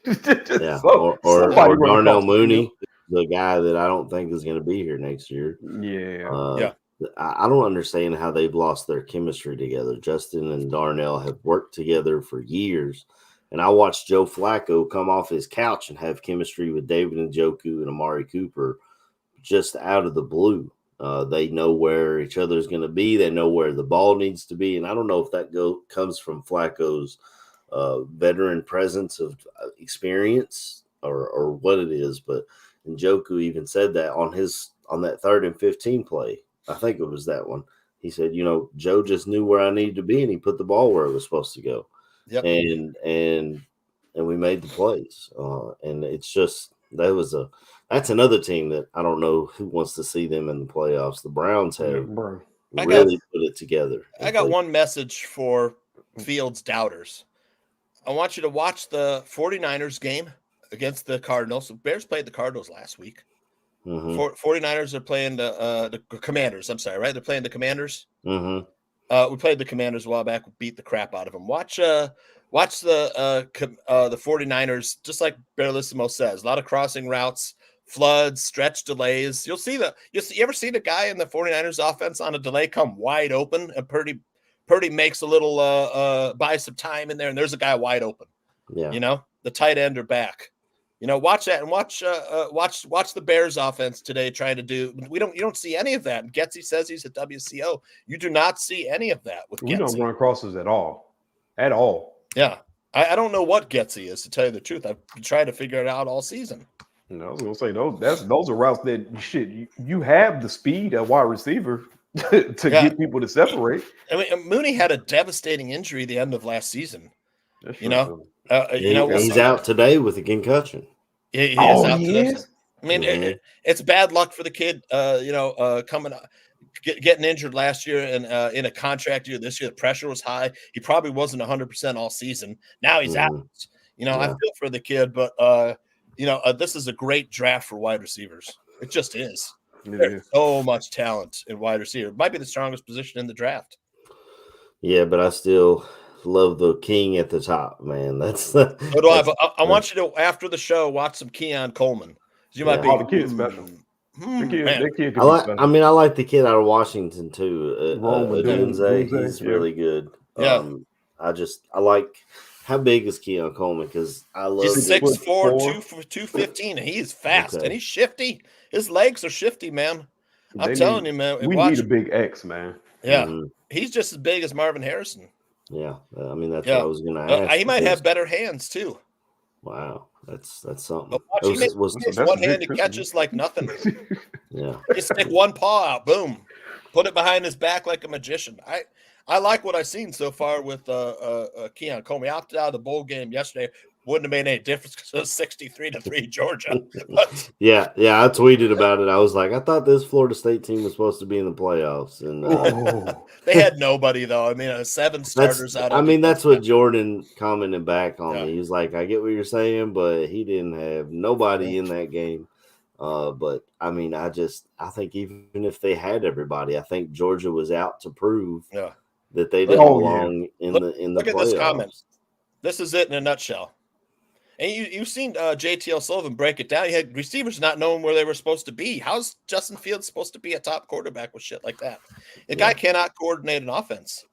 Yeah. Or Darnell Mooney, the guy that I don't think is going to be here next year. Yeah. I don't understand how they've lost their chemistry together. Justin and Darnell have worked together for years. And I watched Joe Flacco come off his couch and have chemistry with David Njoku and Amari Cooper just out of the blue. They know where each other is going to be. They know where the ball needs to be. And I don't know if that comes from Flacco's veteran presence of experience or what it is. But Njoku even said that on that 3rd and 15 play. I think it was that one. He said, you know, Joe just knew where I needed to be, and he put the ball where it was supposed to go. Yep. And we made the plays. And it's just that's another team that I don't know who wants to see them in the playoffs. The Browns have really put it together. I got one message for Fields doubters. I want you to watch the 49ers game against the Cardinals. The Bears played the Cardinals last week. 49ers are playing the Commanders. I'm sorry, right? They're playing the Commanders. We played the Commanders a while back. We beat the crap out of them. Watch the 49ers, just like Barlissimo says, a lot of crossing routes, floods, stretch delays. You ever see the guy in the 49ers offense on a delay come wide open, and Purdy makes a little buy some time in there, and there's a guy wide open. Yeah. You know, the tight end or back. You know, watch that and watch the Bears offense today trying to do. You don't see any of that. And Getsy says he's a WCO. You do not see any of that with Getsy. We don't run crosses at all. At all. Yeah. I don't know what Getsy is, to tell you the truth. I've been trying to figure it out all season. I was gonna say those are routes that you have the speed at wide receiver to get people to separate. I mean, Mooney had a devastating injury at the end of last season. That's you know. He's out today with a concussion. He is out today. Is? I mean, it's bad luck for the kid. Getting injured last year and in a contract year this year, the pressure was high. He probably wasn't 100% all season. Now he's out. You know, I feel for the kid, but this is a great draft for wide receivers. It just is. There's so much talent in wide receiver. It might be the strongest position in the draft. Yeah, but I still love the king at the top, man. That's so do I. But I want you to, after the show, watch some Keon Coleman. You might be the kid special. The kid I like the kid out of Washington too. He's really good. Yeah. I like how big is Keon Coleman, because I love. He's 6'4", 215, and he is fast and he's shifty. His legs are shifty, man. I'm telling you, man. We need a big X, man. Yeah, he's just as big as Marvin Harrison. Yeah, I mean that's what I was going to ask. He might have better hands too. Wow, that's something. He makes one-handed catches like nothing. Yeah, just stick one paw out, boom, put it behind his back like a magician. I like what I've seen so far with Keon Coleman. He opted out of the bowl game yesterday. Wouldn't have made any difference because it was 63-3 Georgia. But, yeah, I tweeted about it. I was like, I thought this Florida State team was supposed to be in the playoffs, and they had nobody though. I mean, 7 starters out. I mean, that's what Jordan commented back on me. He was like, I get what you're saying, but he didn't have nobody in that game. But I mean, I think even if they had everybody, I think Georgia was out to prove that they didn't belong in the playoffs. Look at this comment. This is it in a nutshell. And you've seen JTL Sullivan break it down. You had receivers not knowing where they were supposed to be. How's Justin Fields supposed to be a top quarterback with shit like that? The guy cannot coordinate an offense.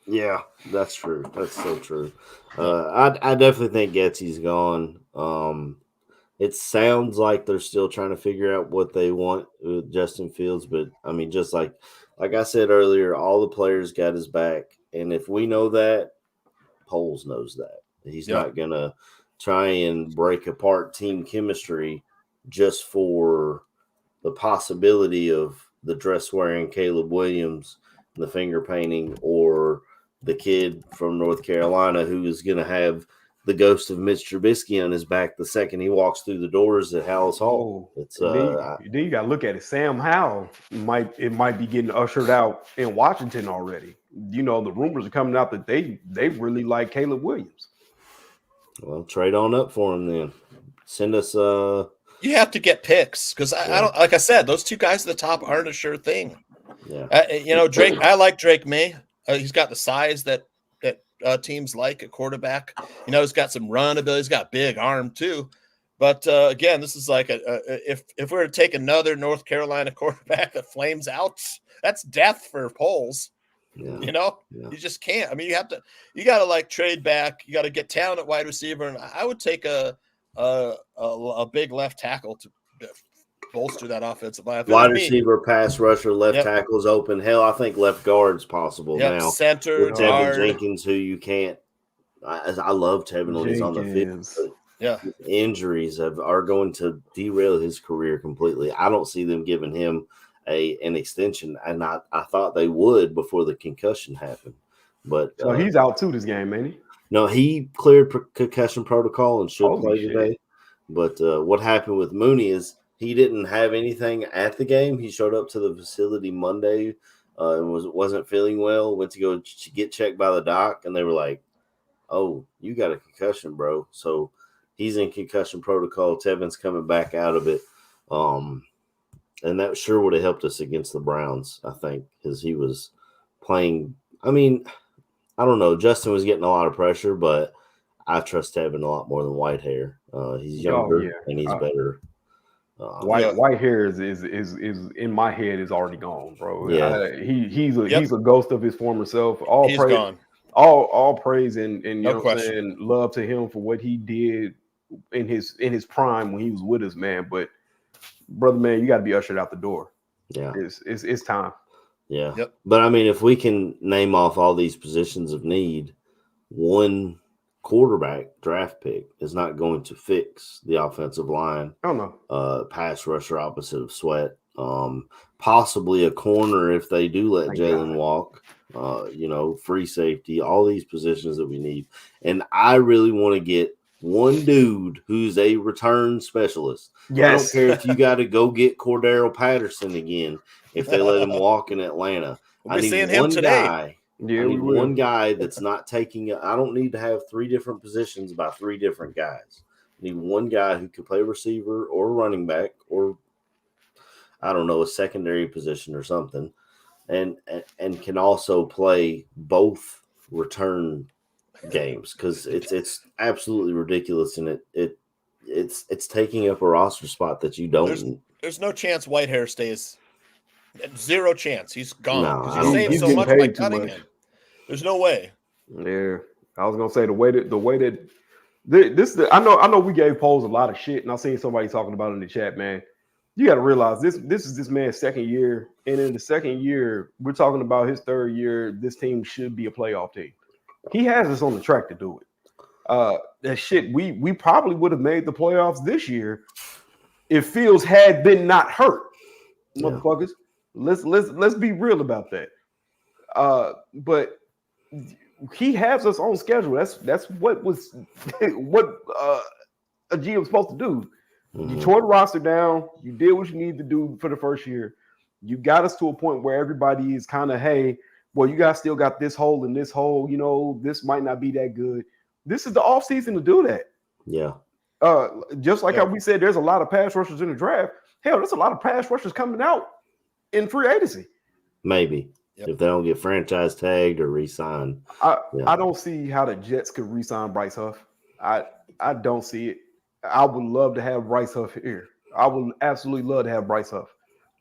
Yeah, that's true. That's so true. I definitely think Getsy's gone. it sounds like they're still trying to figure out what they want with Justin Fields. But I mean, just like I said earlier, all the players got his back, and if we know that, Poles knows that he's not gonna try and break apart team chemistry just for the possibility of the dress wearing Caleb Williams, the finger painting, or the kid from North Carolina who is going to have the ghost of Mitch Trubisky on his back the second he walks through the doors at Hallis Hall. It's then you got to look at it. Sam Howell might be getting ushered out in Washington already. You know, the rumors are coming out that they really like Caleb Williams. Well, trade on up for him then. Send us you have to get picks because I don't, like I said, those two guys at the top aren't a sure thing. Yeah. You know, Drake, I like Drake May. He's got the size that teams like at quarterback. You know, he's got some run ability. He's got big arm too. But again, this is like if we were to take another North Carolina quarterback that flames out, that's death for Poles. Yeah. You know, you just can't. I mean, you got to like trade back. You got to get talent at wide receiver, and I would take a big left tackle to bolster that offensive line. Wide receiver, pass rusher, left tackle's open. Hell, I think left guard's possible now. Center, with Tevin Jenkins, who you can't. I love Tevin when he's on the field. Yeah, injuries are going to derail his career completely. I don't see them giving him an extension, and I thought they would before the concussion happened. But so he's out too this game, ain't he? No, he cleared concussion protocol and should play today. But what happened with Mooney is he didn't have anything at the game. He showed up to the facility Monday and wasn't feeling well. Went to go get checked by the doc, and they were like, "Oh, you got a concussion, bro." So he's in concussion protocol. Tevin's coming back out of it, and that sure would have helped us against the Browns, I think, because he was playing. I mean, I don't know. Justin was getting a lot of pressure, but I trust Tevin a lot more than Whitehair. He's younger and he's better. Whitehair is in my head is already gone, bro. Yeah, he's a ghost of his former self. He's gone. All praise and you know question. what I'm saying, love to him for what he did in his prime when he was with us, man. But brother, man, you got to be ushered out the door. Yeah, it's time. Yeah. Yep. But I mean, if we can name off all these positions of need, one quarterback draft pick is not going to fix the offensive line. Oh no. Pass rusher opposite of Sweat. Possibly a corner if they do let Jalen walk. You know, free safety, all these positions that we need. And I really want to get one dude who's a return specialist. Yes. I don't care if you got to go get Cordero Patterson again if they let him walk in Atlanta. We'll I need one guy. Yeah, I need one guy that's not taking – I don't need to have three different positions by three different guys. I need one guy who can play receiver or running back or, I don't know, a secondary position or something, and can also play both return games because it's absolutely ridiculous, and it's taking up a roster spot that you don't. There's no chance Whitehair stays. Zero chance. He's gone. No, you saved so much by cutting him. There's no way. Yeah, I was gonna say the way that this. I know we gave Poles a lot of shit, and I seen somebody talking about it in the chat, man. You got to realize this is this man's second year, and in the second year, we're talking about his third year. This team should be a playoff team. He has us on the track to do it. That shit, we probably would have made the playoffs this year if Fields had been not hurt, motherfuckers. Let's be real about that. But he has us on schedule. That's what a GM was supposed to do. Mm-hmm. You tore the roster down. You did what you needed to do for the first year. You got us to a point where everybody is kind of, hey, well, you guys still got this hole and this hole. You know, this might not be that good. This is the offseason to do that. Yeah. Just like how we said, there's a lot of pass rushers in the draft. Hell, there's a lot of pass rushers coming out in free agency. Maybe. Yep. If they don't get franchise tagged or re-signed. I don't see how the Jets could re-sign Bryce Huff. I don't see it. I would love to have Bryce Huff here. I would absolutely love to have Bryce Huff.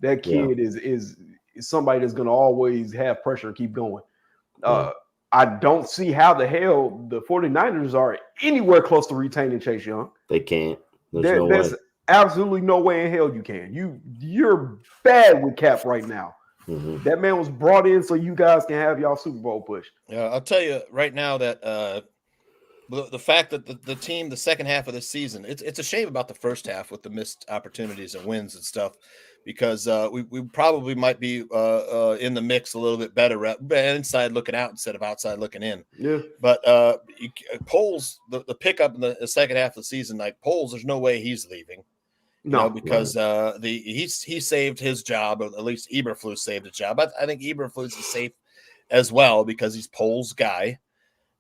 That kid is somebody that's going to always have pressure and keep going. I don't see how the hell the 49ers are anywhere close to retaining Chase Young. They can't. There's absolutely no way in hell you can. You're bad with Cap right now. Mm-hmm. That man was brought in so you guys can have y'all Super Bowl push. Yeah, I'll tell you right now that the fact that the team, the second half of the season, it's a shame about the first half with the missed opportunities and wins and stuff, because we probably might be in the mix a little bit better, inside looking out instead of outside looking in. Yeah. But Poles, the pickup in the second half of the season, like Poles, there's no way he's leaving. No, because he saved his job, or at least Eberflus saved his job. I think Eberflus is safe as well because he's Poles' guy,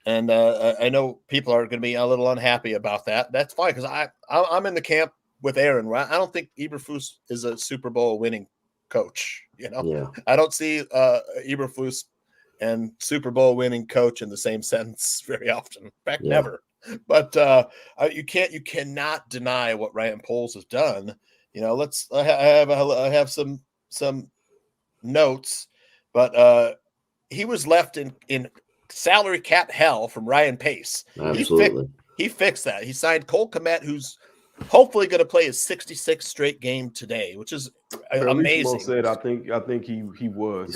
and I know people are going to be a little unhappy about that. That's fine because I'm in the camp with Aaron. I don't think Eberflus is a Super Bowl winning coach. I don't see Eberflus and Super Bowl winning coach in the same sentence very often. In fact, never. But you cannot deny what Ryan Poles has done. I have some notes, but he was left in salary cap hell from Ryan Pace. Absolutely, he fixed that. He signed Cole Kmet, who's hopefully going to play his 66th straight game today, which is amazing. Said I think he was.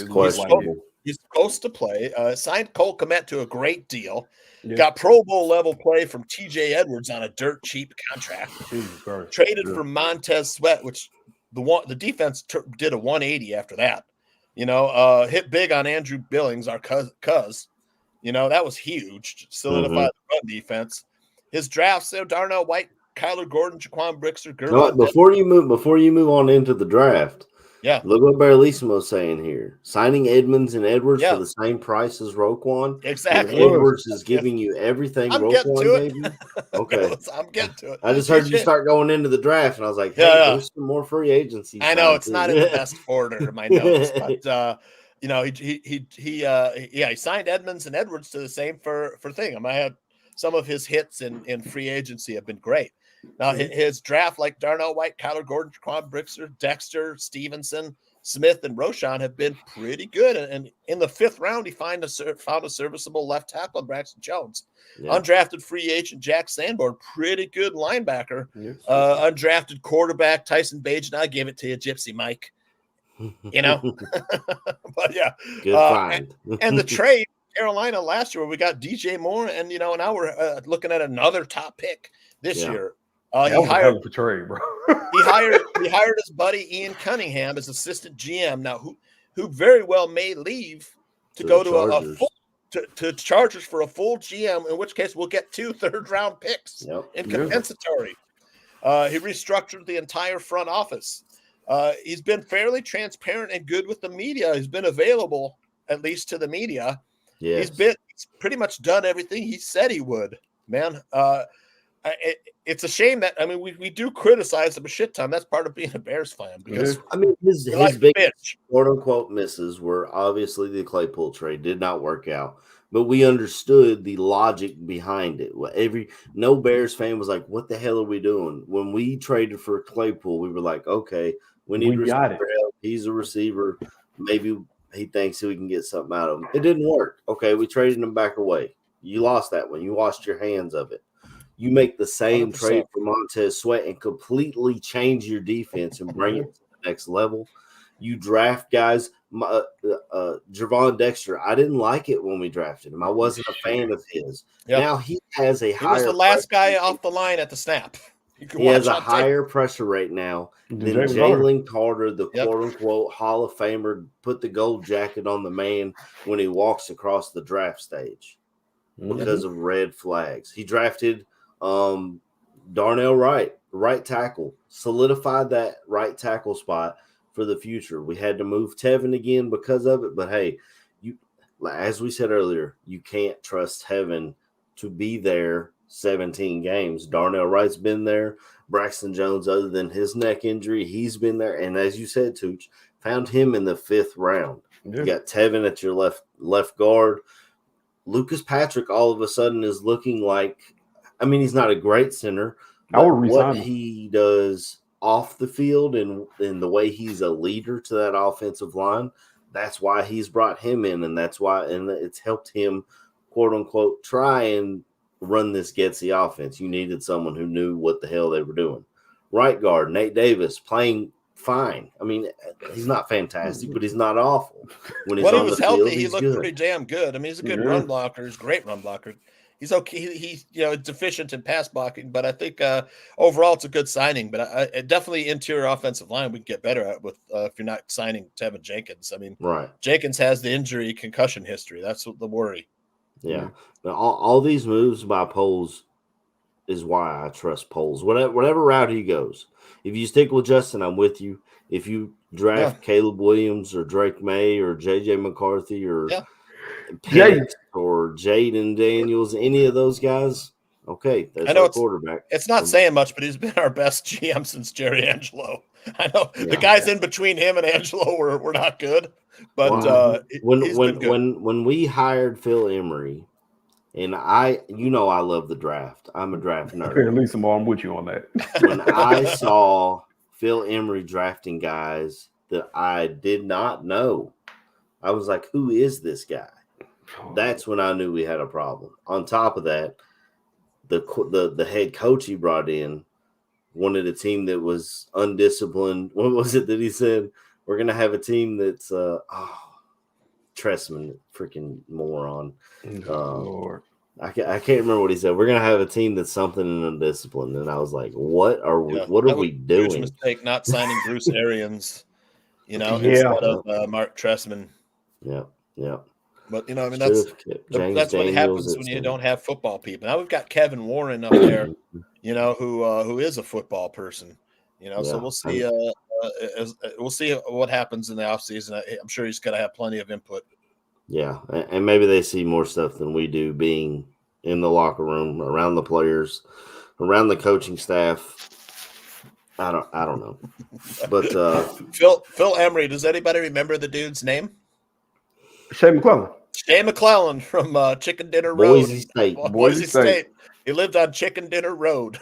He's supposed to play. Signed Cole Kmet to a great deal. Yeah. Got Pro Bowl level play from TJ Edwards on a dirt cheap contract. Traded for Montez Sweat, which the defense did a 180 after that. Hit big on Andrew Billings, our cuz. That was huge. Solidified the run defense. His drafts, Darnell White, Kyler Gordon, Jaquan Brisker. Before you move on into the draft. Yeah. Look what Barlissimo's saying here. Signing Edmonds and Edwards for the same price as Roquan. Exactly. Edwards is giving you everything. I'm Roquan, baby. Okay. I'm getting to it. I just heard you start going into the draft, and I was like, hey, there's some more free agency. I know it's not in the best order in my notes, but he signed Edmonds and Edwards to the same for thing. I had some of his hits in free agency have been great. Now, his draft, like Darnell White, Kyler Gordon, Jaquan Brisker, Dexter, Stevenson, Smith, and Roschon have been pretty good. And in the fifth round, he found a serviceable left tackle, Braxton Jones. Yeah. Undrafted free agent Jack Sanborn, pretty good linebacker. Yes. Undrafted quarterback Tyson Bagent. I give it to you, Gypsy Mike. But yeah. Good find. And the trade, Carolina last year, where we got DJ Moore, and now we're looking at another top pick this year. He hired his buddy Ian Cunningham as assistant GM. Now, who very well may leave to go to Chargers for a full GM. In which case, we'll get 2 third-round picks in compensatory. He restructured the entire front office. He's been fairly transparent and good with the media. He's been available at least to the media. Yes. He's pretty much done everything he said he would. Man. It's a shame that we do criticize him a shit ton. That's part of being a Bears fan because his biggest quote unquote misses were obviously the Claypool trade did not work out, but we understood the logic behind it. No Bears fan was like, "What the hell are we doing?" When we traded for Claypool, we were like, "Okay, we need receiver help. He's a receiver. Maybe he thinks we can get something out of him." It didn't work. Okay, we traded him back away. You lost that one. You washed your hands of it. You make the same 100%. Trade for Montez Sweat and completely change your defense and bring it to the next level. You draft guys. Javon Dexter, I didn't like it when we drafted him. I wasn't a fan of his. Yep. Now he has a higher. He was the last guy off the line at the snap. He has a higher pressure rate now than Jalen Carter, the quote-unquote Hall of Famer, put the gold jacket on the man when he walks across the draft stage because of red flags. He drafted Darnell Wright, right tackle, solidified that right tackle spot for the future. We had to move Tevin again because of it, but hey, as we said earlier, you can't trust Tevin to be there 17 games. Darnell Wright's been there. Braxton Jones, other than his neck injury, he's been there. And as you said, Tooch, found him in the 5th round. Yeah. You got Tevin at your left guard. Lucas Patrick all of a sudden is looking like, he's not a great center. I would resign what he does off the field and the way he's a leader to that offensive line, that's why he's brought him in, and that's why it's helped him, quote unquote, try and run this Getsy offense. You needed someone who knew what the hell they were doing. Right guard, Nate Davis, playing fine. I mean, he's not fantastic, but he's not awful. When he's When he on was the healthy, field, he he's looked good. pretty damn good. I mean, he's a good run blocker. He's a great run blocker. He's okay. He's deficient in pass blocking, but I think overall it's a good signing. But I definitely interior offensive line we can get better at with if you're not signing Tevin Jenkins. I mean, Right. Jenkins has the injury concussion history. That's the worry. Yeah. But all these moves by Poles is why I trust Poles. Whatever route he goes. If you stick with Justin, I'm with you. If you draft Caleb Williams or Drake May or JJ McCarthy or Penix or Jaden Daniels, any of those guys, okay, that's our quarterback. It's not saying much, but he's been our best GM since Jerry Angelo. I know the guys in between him and Angelo were not good, but when we hired Phil Emery, and I love the draft. I'm a draft nerd. At least I'm with you on that. When I saw Phil Emery drafting guys that I did not know, I was like, who is this guy? That's when I knew we had a problem. On top of that, the head coach he brought in wanted a team that was undisciplined. What was it that he said? We're going to have a team that's Tressman, freaking moron. Lord. I can't remember what he said. We're gonna have a team that's something undisciplined, and I was like, "What are we? What are we doing?" Huge mistake not signing Bruce Arians, instead of Mark Tressman. Yeah. But that's what happens when you don't have football people. Now we've got Kevin Warren up there, who is a football person. So we'll see. We'll see what happens in the offseason. I'm sure he's going to have plenty of input. Yeah, and maybe they see more stuff than we do, being in the locker room, around the players, around the coaching staff. I don't know. But Phil Emery, does anybody remember the dude's name? Shea McClellan from Chicken Dinner Road. Boise State. He lived on Chicken Dinner Road.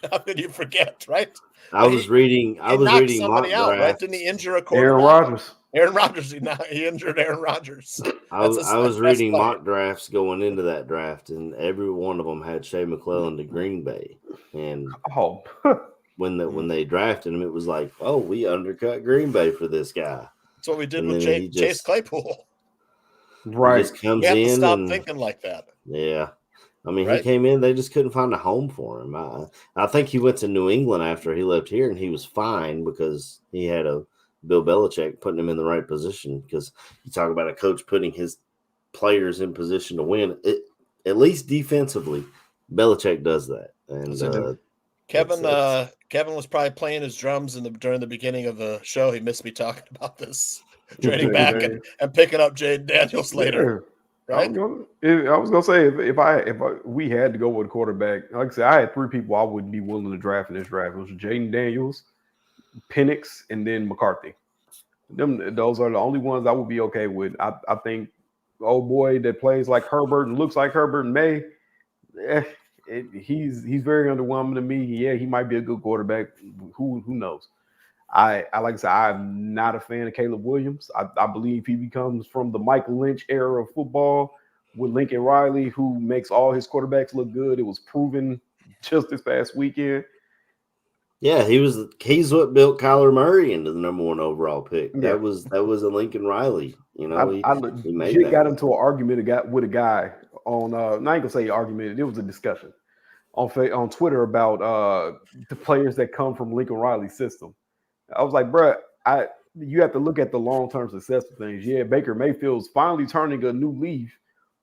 How could you forget, right? I was reading somebody out, right? Didn't he injure a quarterback? Aaron Rodgers. He injured Aaron Rodgers. I was reading mock drafts going into that draft, and every one of them had Shea McClellan to Green Bay. And when they drafted him, it was like, oh, we undercut Green Bay for this guy. That's what we did with Chase Claypool. Right. He just comes we have in to stop thinking like that. Yeah. I mean, he came in, they just couldn't find a home for him. I think he went to New England after he left here, and he was fine because he had a Bill Belichick putting him in the right position. Because you talk about a coach putting his players in position to win, at least defensively, Belichick does that. And Kevin was probably playing his drums during the beginning of the show. He missed me talking about this, training back and picking up Jaden Daniels later. Right? I was gonna say if we had to go with a quarterback, like I said, I had three people I wouldn't be willing to draft in this draft. It was Jaden Daniels, Penix, and then McCarthy. Those are the only ones I would be okay with. I think old boy that plays like Herbert and looks like Herbert and May, he's very underwhelming to me. Yeah, he might be a good quarterback. Who knows? I like I said, I'm not a fan of Caleb Williams. I believe he becomes from the Michael Lynch era of football with Lincoln Riley, who makes all his quarterbacks look good. It was proven just this past weekend. Yeah, he's what built Kyler Murray into the number 1 overall pick. Yeah. That was a Lincoln Riley. He got into an argument with a guy on I ain't gonna say argument, it was a discussion on Twitter about the players that come from Lincoln Riley's system. I was like, bro, you have to look at the long-term success of things. Yeah, Baker Mayfield's finally turning a new leaf,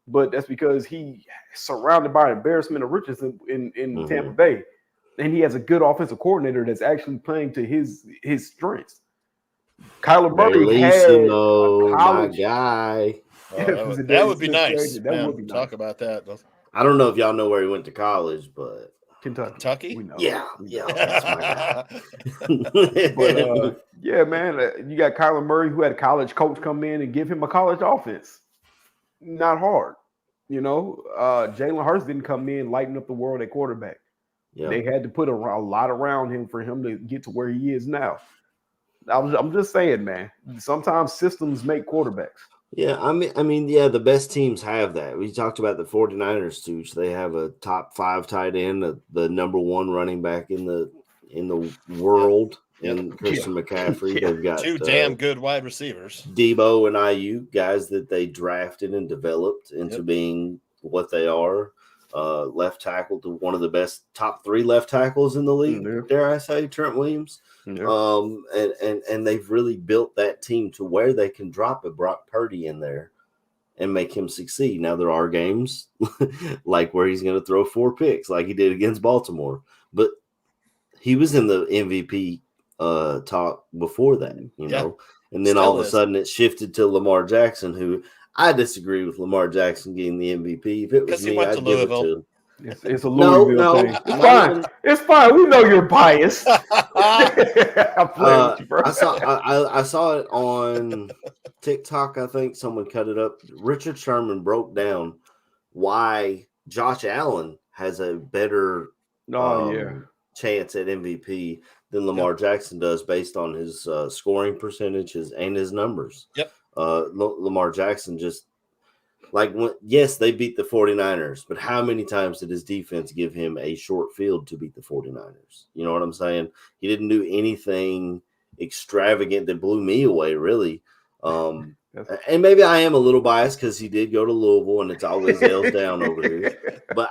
but that's because he's surrounded by embarrassment of riches in Tampa Bay. And he has a good offensive coordinator that's actually playing to his strengths. Kyler Murray had my guy. That would be nice. That would be talk about that. I don't know if y'all know where he went to college, but Kentucky? We know. Yeah, that's my guy. But yeah, man, you got Kyler Murray, who had a college coach come in and give him a college offense. Not hard, Jalen Hurts didn't come in lighting up the world at quarterback. Yeah. They had to put a lot around him for him to get to where he is now. I'm just saying, man. Sometimes systems make quarterbacks. Yeah, yeah, the best teams have that. We talked about the 49ers too. They have a top 5 tight end, the number 1 running back in the world, Yep. in Christian McCaffrey. Yeah. They've got 2 damn good wide receivers. Debo and IU, guys that they drafted and developed into being what they are. Left tackle to one of the best top 3 left tackles in the league, dare I say, Trent Williams. Yeah. And they've really built that team to where they can drop a Brock Purdy in there and make him succeed. Now there are games like where he's going to throw 4 picks like he did against Baltimore, but he was in the MVP talk before that, you know, and then all of a sudden it shifted to Lamar Jackson, who I disagree with Lamar Jackson getting the MVP. If it was me, I'd give it to him. It's a Louisville thing. It's fine. It's fine. We know you're biased. I'm playing with you, bro. I saw it on TikTok. I think someone cut it up. Richard Sherman broke down why Josh Allen has a better chance at MVP than Lamar Jackson does based on his scoring percentages and his numbers. Yep. Lamar Jackson just yes, they beat the 49ers, but how many times did his defense give him a short field to beat the 49ers? You know what I'm saying? He didn't do anything extravagant that blew me away, really. And maybe I am a little biased because he did go to Louisville and it's always L's down over here. But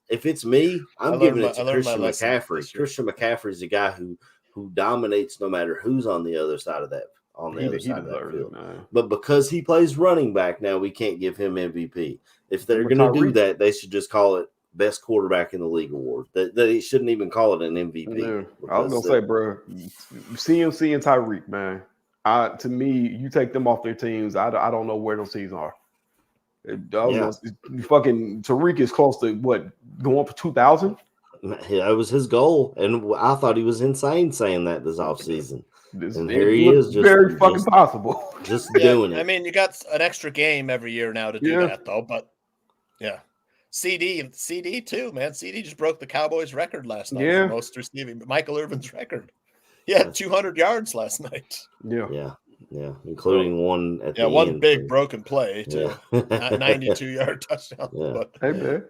if it's me, I'm giving it to Christian McCaffrey. Christian McCaffrey is a guy who dominates no matter who's on the other side of that. On the other side of that field. But because he plays running back now, we can't give him MVP. If they're going to do that, they should just call it best quarterback in the league award. They shouldn't even call it an MVP. Yeah. I was going to say, bro, CMC and Tyreek, man. To me, you take them off their teams, I don't know where those teams are. Fucking Tyreek is close to what, going for 2,000? Yeah, that was his goal. And I thought he was insane saying that this offseason. And here he is, very fucking possible. Just doing it. I mean, you got an extra game every year now to do that, though. But CD too, man. CD just broke the Cowboys' record last night for most receiving. Michael Irvin's record. He had 200 yards last night. Yeah, including one at the end. One big broken play too. 92-yard touchdown. Yeah. Hey man.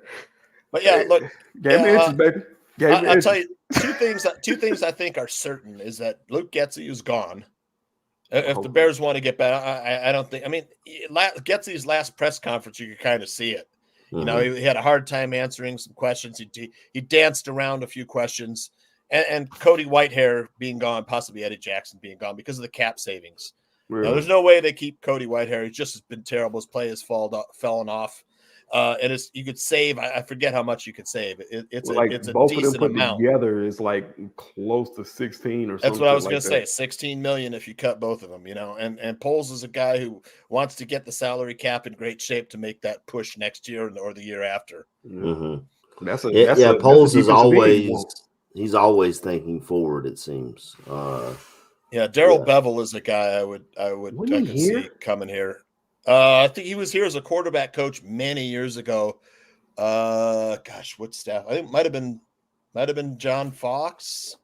But look, game answers, baby. I'll tell you two things I think are certain is that Luke Getsy is gone. If the Bears want to get back, I don't think. I mean, Getsy's last press conference, you could kind of see it. You know, he had a hard time answering some questions. He danced around a few questions, and Cody Whitehair being gone, possibly Eddie Jackson being gone because of the cap savings. Really? Now, there's no way they keep Cody Whitehair. He's just been terrible. His play has fallen off. And you could save. I forget how much you could save. It's a both decent of them put amount. Together is like close to 16 or something. That's what I was going to say. 16 million if you cut both of them. You know, and Poles is a guy who wants to get the salary cap in great shape to make that push next year or the year after. Mm-hmm. Poles is he's always thinking forward. It seems. Darrell Bevel is a guy I could see coming here. I think he was here as a quarterback coach many years ago. What staff? I think might have been John Fox.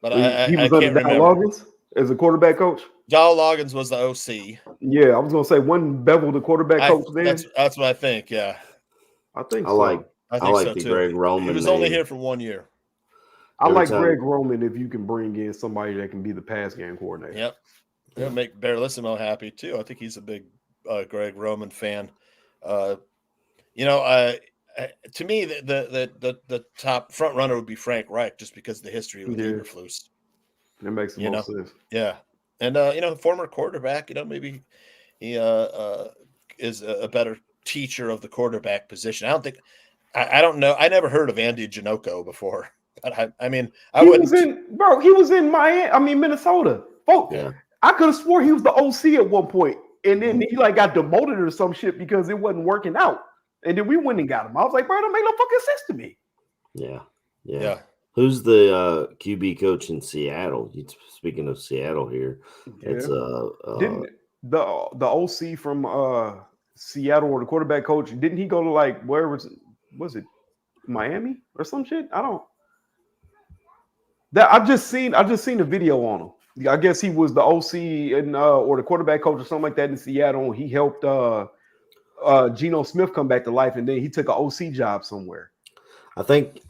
But he was under Dow Loggins as a quarterback coach. Dow Loggins was the OC. Yeah, I was gonna say wasn't Bevel the quarterback coach then? That's what I think. Yeah, I think I so. like so the too. Greg Roman. He was only here for 1 year. I like Greg Roman if you can bring in somebody that can be the pass game coordinator. Yep. It'll make Barlissimo happy too. I think he's a big Greg Roman fan. To me, the top front runner would be Frank Reich, just because of the history with Eberflus. That makes the most sense. Yeah, and former quarterback. Maybe he is a better teacher of the quarterback position. I don't know. I never heard of Andy Janocko before. But he was in Miami. Minnesota. Folks. Yeah. I could have swore he was the OC at one point, and then he got demoted or some shit because it wasn't working out. And then we went and got him. I was like, bro, that made no fucking sense to me. Yeah. Who's the QB coach in Seattle? Speaking of Seattle here, it's didn't the OC from Seattle, or the quarterback coach, didn't he go to where was it Miami or some shit? I just seen a video on him. I guess he was the OC and or the quarterback coach or something like that in Seattle. He helped Geno Smith come back to life, and then he took an OC job somewhere. I think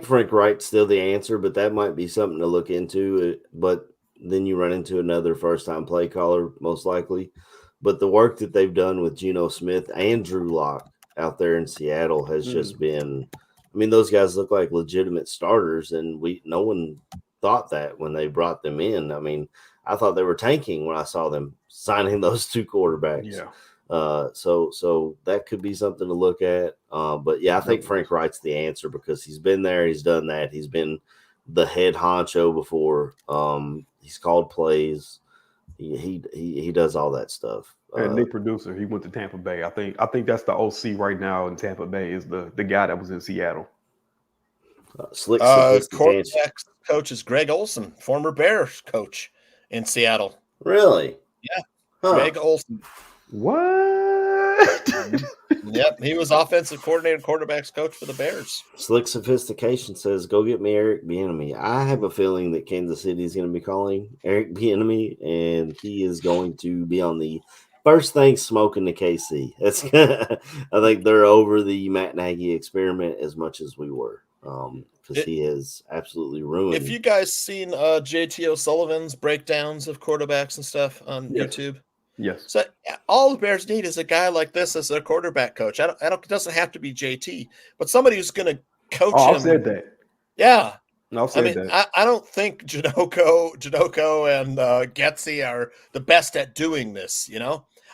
Frank Wright's still the answer, but that might be something to look into. But then you run into another first-time play caller, most likely. But the work that they've done with Geno Smith and Drew Lock out there in Seattle has just been. I mean, those guys look like legitimate starters, and no one thought that when they brought them in. I mean, I thought they were tanking when I saw them signing those two quarterbacks. Yeah. So that could be something to look at. But yeah, I think Frank Wright's the answer because he's been there, he's done that, he's been the head honcho before. He's called plays, he does all that stuff. And Nick Producer, he went to Tampa Bay. I think that's the OC right now in Tampa Bay is the guy that was in Seattle. Slick quarterback coach is Greg Olson, former Bears coach in Seattle. Really? Yeah, Greg Olson. What? Yep, he was offensive coordinator, quarterbacks coach for the Bears. Slick Sophistication says, "Go get me Eric Bieniemy." I have a feeling that Kansas City is going to be calling Eric Bieniemy, and he is going to be on the first thing smoking the KC. I think they're over the Matt Nagy experiment as much as we were, because he has absolutely ruined. If you guys seen JT O'Sullivan's breakdowns of quarterbacks and stuff on YouTube. Yes. So all the Bears need is a guy like this as their quarterback coach. It doesn't have to be JT, but somebody who's going to coach him. I said that. Yeah. I said that. I don't think Janoko and Getsy are the best at doing this.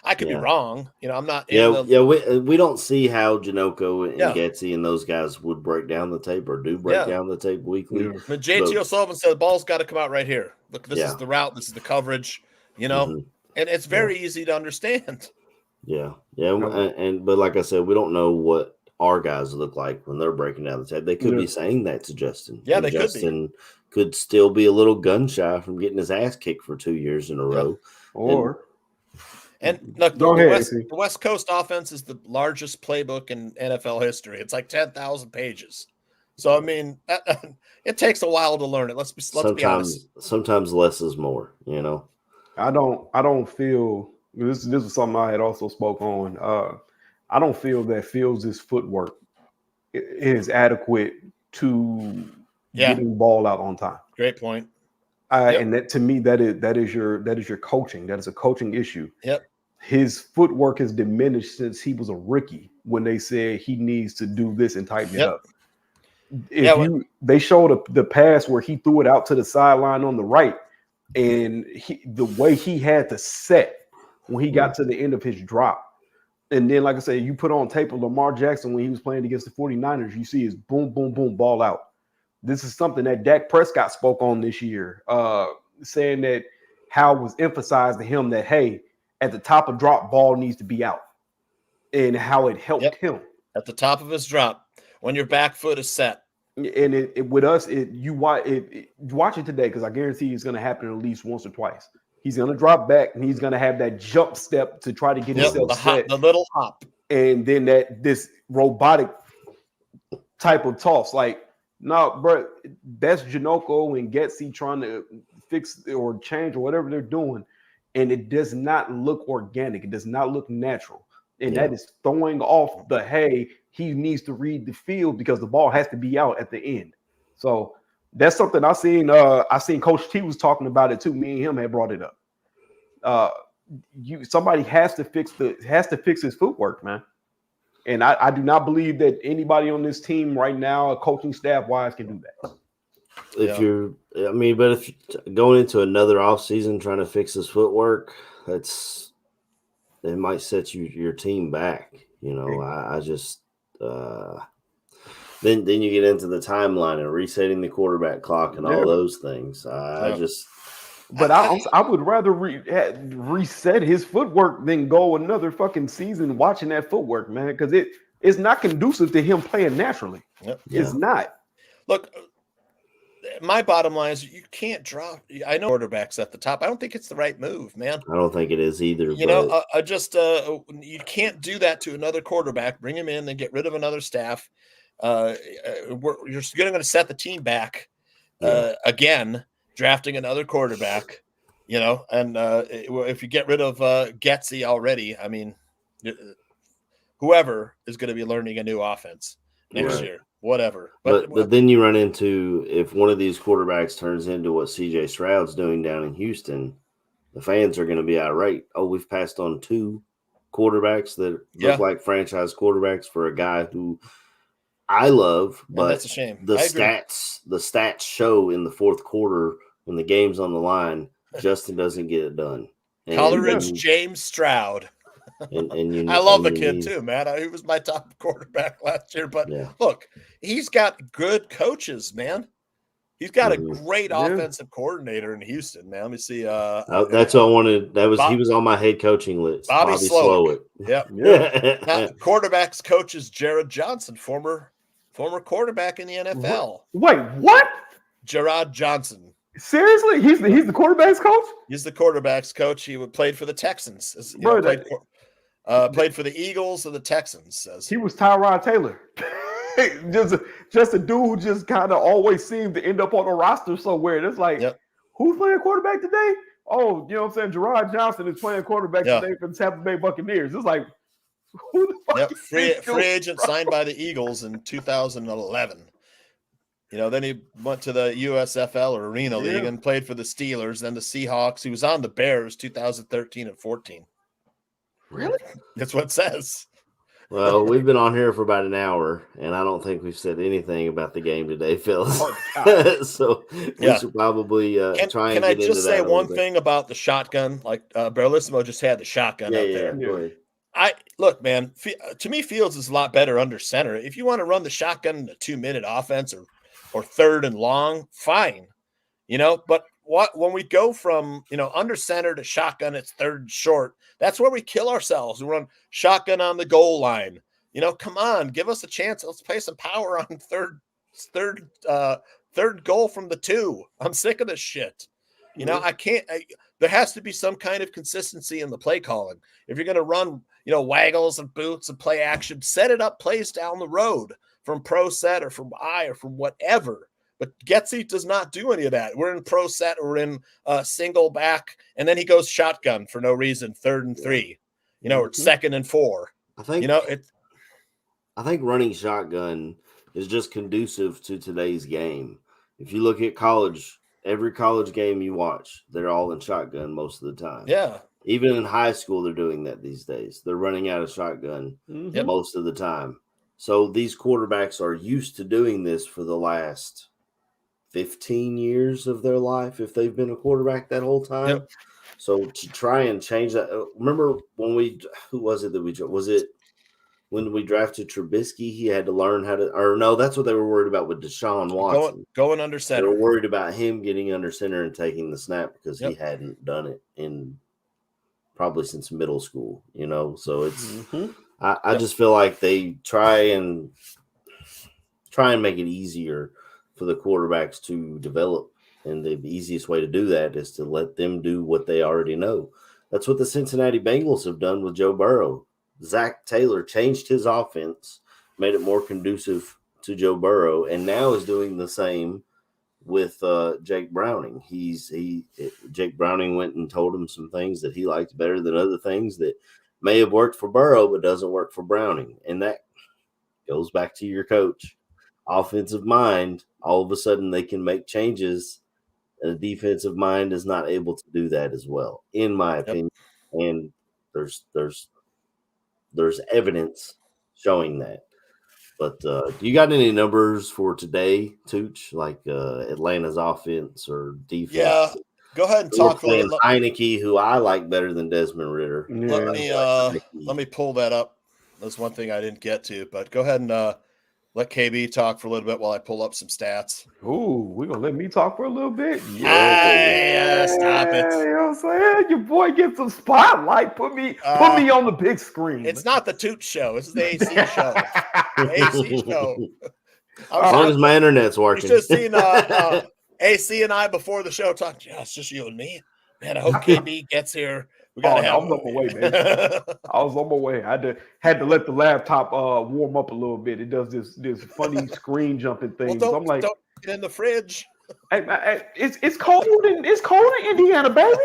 I could be wrong. I'm not. We don't see how Janoko and Getsy and those guys would break down the tape or do break down the tape weekly. Yeah. But JT O'Sullivan said the ball's got to come out right here. Look, this is the route. This is the coverage. And it's very easy to understand. Yeah. But like I said, we don't know what our guys look like when they're breaking down the tape. They could be saying that to Justin. Yeah, Justin could still be a little gun shy from getting his ass kicked for 2 years in a row. And look, the West Coast offense is the largest playbook in NFL history. It's like 10,000 pages. So I mean, it takes a while to learn it. Let's be honest. Sometimes less is more. I don't feel this is something I had also spoke on. I don't feel that Fields' footwork is adequate to getting the ball out on time. Great point. And that to me, that is your coaching. That is a coaching issue. Yep. His footwork has diminished since he was a rookie when they said he needs to do this and tighten it up. They showed the pass where he threw it out to the sideline on the right. And the way he had to set when he got to the end of his drop. And then, like I said, you put on tape of Lamar Jackson when he was playing against the 49ers, you see his boom, boom, boom, ball out. This is something that Dak Prescott spoke on this year, saying that how it was emphasized to him that, hey, at the top of drop, ball needs to be out. And how it helped him. At the top of his drop, when your back foot is set. And with us, you watch it today because I guarantee it's going to happen at least once or twice. He's going to drop back and he's going to have that jump step to try to get himself set. The little hop, and then this robotic type of toss. Like, no, bro, that's Janoko and Getsy trying to fix or change or whatever they're doing, and it does not look organic. It does not look natural, and that is throwing off the he needs to read the field because the ball has to be out at the end. So that's something I seen. I seen Coach T was talking about it too. Me and him had brought it up. Somebody has to fix his footwork, man. And I do not believe that anybody on this team right now, coaching staff wise, can do that. If you're going into another offseason trying to fix his footwork, it might set your team back. I just. Then you get into the timeline and resetting the quarterback clock and all those things. I would rather reset his footwork than go another fucking season watching that footwork, man, because it's not conducive to him playing naturally. It's not. Look, my bottom line is you can't drop. I know quarterbacks at the top. I don't think it's the right move, man. I don't think it is either. You can't do that to another quarterback. Bring him in and get rid of another staff. You're going to set the team back again, drafting another quarterback. And if you get rid of Getsy already, I mean, whoever is going to be learning a new offense next year, whatever. But then you run into, if one of these quarterbacks turns into what CJ Stroud's doing down in Houston, the fans are going to be irate. Oh, we've passed on 2 quarterbacks that look like franchise quarterbacks for a guy who I love, but that's a shame. The stats show in the fourth quarter when the game's on the line, Justin doesn't get it done. Coleridge James Stroud. I love the kid too, man. He was my top quarterback last year. But look, he's got good coaches, man. He's got a great offensive coordinator in Houston, man. Let me see. That's what I wanted. He was on my head coaching list. Bobby Slowick. Yep. Now, quarterbacks coach is Jared Johnson, former quarterback in the NFL. Wait, what? Jared Johnson. Seriously? He's the quarterback's coach? He's the quarterback's coach. He played for the Texans. Played for the Eagles and the Texans. He was Tyrod Taylor. just a dude who just kind of always seemed to end up on a roster somewhere. It's like, who's playing quarterback today? Oh, you know what I'm saying? Gerard Johnson is playing quarterback today for the Tampa Bay Buccaneers. It's like, who the fuck is free agent signed by the Eagles in 2011. Then he went to the USFL or Arena League and played for the Steelers, then the Seahawks. He was on the Bears 2013 and 14. Really? That's what it says. Well, we've been on here for about an hour, and I don't think we've said anything about the game today, fellas. So we should probably try and Can I just say one thing about the shotgun? Like Berlissimo just had the shotgun out there. Go ahead. Look, man, to me, Fields is a lot better under center. If you want to run the shotgun in a 2-minute offense or third and long, fine. But when we go from, under center to shotgun, it's third short. That's where we kill ourselves. We run shotgun on the goal line. Come on, give us a chance. Let's play some power on third goal from the 2. I'm sick of this shit. I can't. There has to be some kind of consistency in the play calling. If you're going to run, waggles and boots and play action, set it up plays down the road from pro set or from I or from whatever. But Getsy does not do any of that. We're in pro set, we're in single back, and then he goes shotgun for no reason, 3rd and 3, or 2nd and 4. I think running shotgun is just conducive to today's game. If you look at college, every college game you watch, they're all in shotgun most of the time. Yeah. Even in high school, they're doing that these days. They're running out of shotgun most of the time. So these quarterbacks are used to doing this for the last 15 years of their life if they've been a quarterback that whole time. Yep. So to try and change that, remember when when we drafted Trubisky, he had to learn how to, or no, that's what they were worried about with Deshaun Watson. Going under center. They were worried about him getting under center and taking the snap because he hadn't done it in probably since middle school, so it's, I just feel like they try and make it easier for the quarterbacks to develop. And the easiest way to do that is to let them do what they already know. That's what the Cincinnati Bengals have done with Joe Burrow. Zach Taylor changed his offense, made it more conducive to Joe Burrow, and now is doing the same with Jake Browning. Jake Browning went and told him some things that he liked better than other things that may have worked for Burrow but doesn't work for Browning. And that goes back to your coach. Offensive mind, all of a sudden they can make changes, and a defensive mind is not able to do that as well, in my opinion. And there's evidence showing that. But do you got any numbers for today, Tooch, like Atlanta's offense or defense? Yeah, go ahead and talk. Heineke, who I like better than Desmond Ritter. Let me pull that up. That's one thing I didn't get to, but go ahead and let KB talk for a little bit while I pull up some stats. Ooh, we're going to let me talk for a little bit? Yeah, stop it. You know what I'm saying? Your boy gets some spotlight. Put me on the big screen. It's not the Toot Show. It's the AC Show. AC Show. As long as my internet's working. You just seen AC and I before the show talking. Yeah, it's just you and me. Man, I hope KB gets here. I was on my way, man. I was on my way. I had to let the laptop warm up a little bit. It does this funny screen jumping thing. Well, I'm like, don't get in the fridge. Hey, it's cold in Indiana, baby.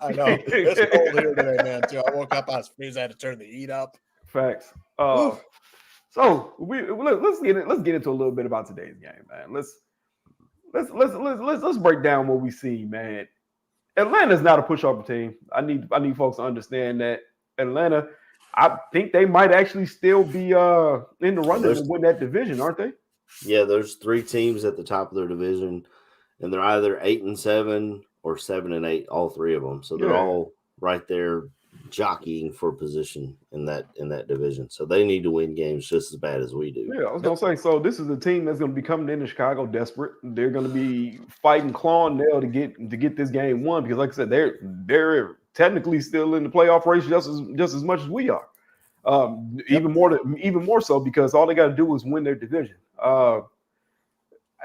I know it's cold here today, man. Too. I woke up, I was freezing. I had to turn the heat up. Facts. So let's get into a little bit about today's game, man. Let's break down what we see, man. Atlanta's not a pushover team. I need folks to understand that Atlanta. I think they might actually still be in the running to win that division, aren't they? Yeah, there's 3 teams at the top of their division, and they're either 8-7 or 7-8, all 3 of them. So they're all right there jockeying for position in that division. So they need to win games just as bad as we do. Yeah, I was gonna say. So this is a team that's gonna be coming into Chicago desperate. They're gonna be fighting claw and nail to get this game won because, like I said, they're technically still in the playoff race just as much as we are. Even more so because all they got to do is win their division. They're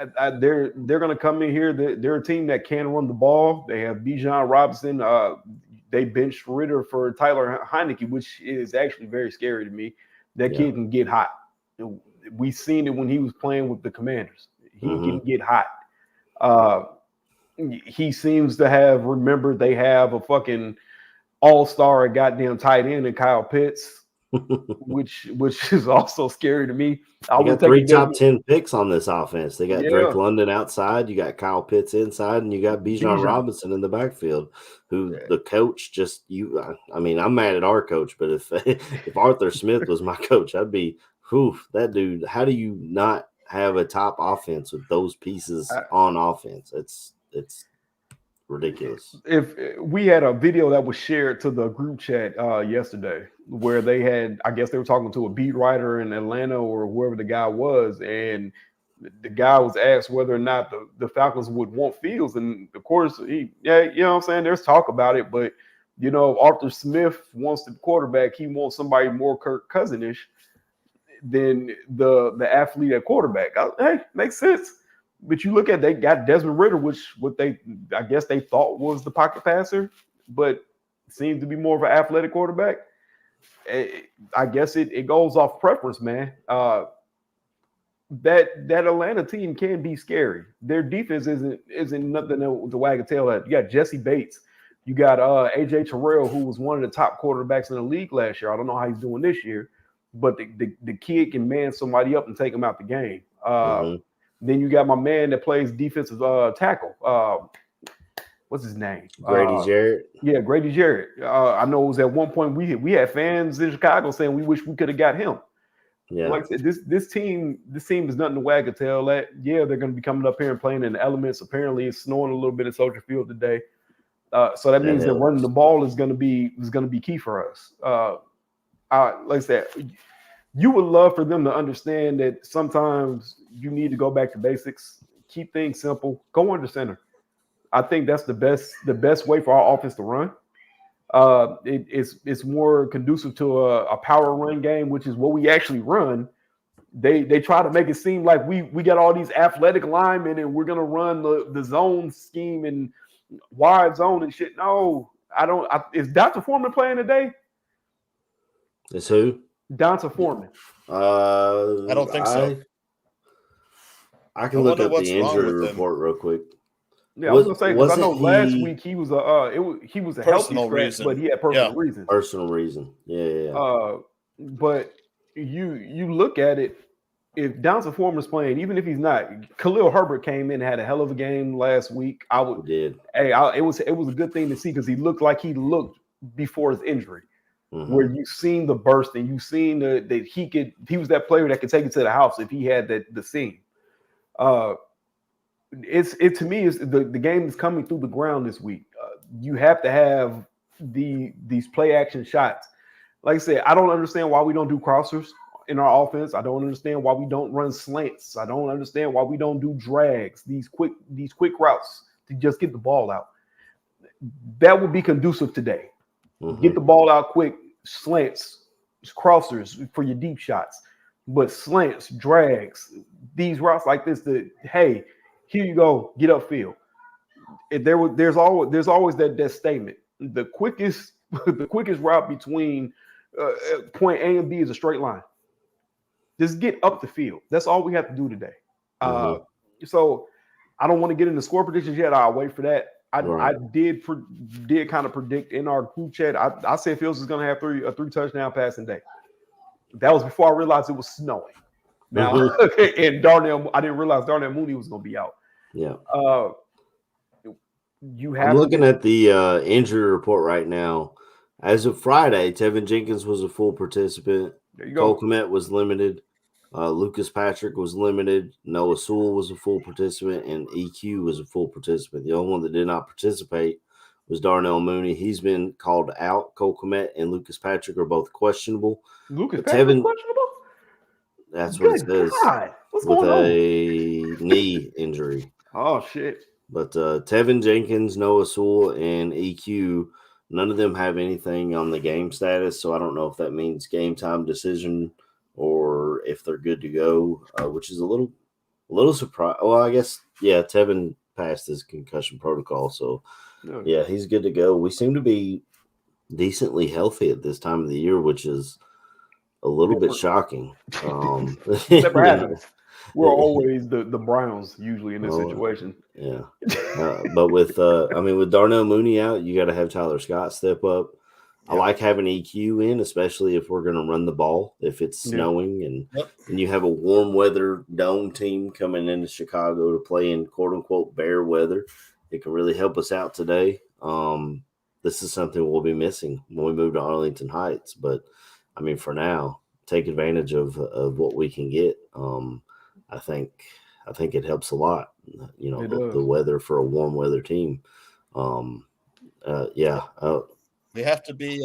going to come in here. They're a team that can run the ball. They have Bijan Robinson. They benched Ritter for Tyler Heineke, which is actually very scary to me. That kid can get hot. We seen it when he was playing with the Commanders. He can get hot. He seems to have remembered they have a fucking all-star goddamn tight end in Kyle Pitts. which is also scary to me. They got 3 top 10 picks on this offense. They got Drake London outside, you got Kyle Pitts inside, and you got Bijan Robinson in the backfield, who the coach I'm mad at our coach, but if Arthur Smith was my coach, I'd be, that dude, how do you not have a top offense with those pieces on offense? It's ridiculous. If we had a video that was shared to the group chat yesterday where they had, I guess they were talking to a beat writer in Atlanta or whoever the guy was, and the guy was asked whether or not the Falcons would want Fields, and of course you know what I'm saying, there's talk about it, but you know, Arthur Smith wants the quarterback. He wants somebody more Kirk Cousinish than the athlete at quarterback. Hey, makes sense. But you look at, they got Desmond Ritter, I guess they thought was the pocket passer, but seems to be more of an athletic quarterback. I guess it goes off preference, man. That Atlanta team can be scary. Their defense isn't nothing to wag a tail at. You got Jesse Bates. You got AJ Terrell, who was one of the top quarterbacks in the league last year. I don't know how he's doing this year, but the kid can man somebody up and take him out the game. Then you got my man that plays defensive tackle. What's his name? Grady Jarrett. Yeah, Grady Jarrett. I know it was at one point we had fans in Chicago saying we wish we could have got him. Yeah, like I said, this team is nothing to wag a tail at. Yeah, they're going to be coming up here and playing in the elements. Apparently, it's snowing a little bit at Soldier Field today, so that means that running the ball is going to be key for us. Like I said, you would love for them to understand that sometimes you need to go back to basics, keep things simple, go under center. I think that's the best way for our offense to run. It's more conducive to a power run game, which is what we actually run. They try to make it seem like we got all these athletic linemen and we're gonna run the zone scheme and wide zone and shit. No, I don't. Is Dr. Foreman playing today? It's who? Donta Foreman. I don't think so. I can look up the injury report real quick. Yeah, I was gonna say, because I know last week he was a healthy scratch, but he had personal reasons. Personal reason. Yeah. But you look at it, if Donta Foreman's playing, even if he's not, Khalil Herbert came in and had a hell of a game last week. It was a good thing to see because he looked like he looked before his injury. Where you seen the burst and you seen that he was that player that could take it to the house if he had the seam. To me is the game is coming through the ground this week. You have to have these play action shots. Like I said, I don't understand why we don't do crossers in our offense. I don't understand why we don't run slants. I don't understand why we don't do drags, these quick routes to just get the ball out. That would be conducive today. Get the ball out quick, slants, crossers for your deep shots. But slants, drags, these routes like this, hey, here you go, get upfield. There's always that statement. The quickest route between point A and B is a straight line. Just get up the field. That's all we have to do today. So I don't want to get into score predictions yet. I'll wait for that. I Right. did kind of predict in our group chat. I said Fields is going to have a 3-touchdown passing day. That was before I realized it was snowing. Now, and Darnell, I didn't realize Darnell Mooney was going to be out. Yeah. I'm looking at the injury report right now. As of Friday, Tevin Jenkins was a full participant. There you go. Cole Kmet was limited. Lucas Patrick was limited. Noah Sewell was a full participant, and EQ was a full participant. The only one that did not participate was Darnell Mooney. He's been called out. Cole Kmet and Lucas Patrick are both questionable. Lucas Patrick questionable? That's what it says. God. What's with going on? A knee injury. Oh, shit. But Tevin Jenkins, Noah Sewell, and EQ, none of them have anything on the game status, so I don't know if that means game time decision or if they're good to go, which is a little surprise. Well, I guess, yeah, Tevin passed his concussion protocol, so, yeah, he's good to go. We seem to be decently healthy at this time of the year, which is a little bit shocking. Never happens. We're always the Browns usually in this situation. Yeah. But with Darnell Mooney out, you got to have Tyler Scott step up. I like having EQ in, especially if we're going to run the ball, if it's snowing and you have a warm weather dome team coming into Chicago to play in quote unquote bear weather. It can really help us out today. This is something we'll be missing when we move to Arlington Heights. But I mean, for now, take advantage of what we can get. I think it helps a lot. You know, the weather for a warm weather team. We have to be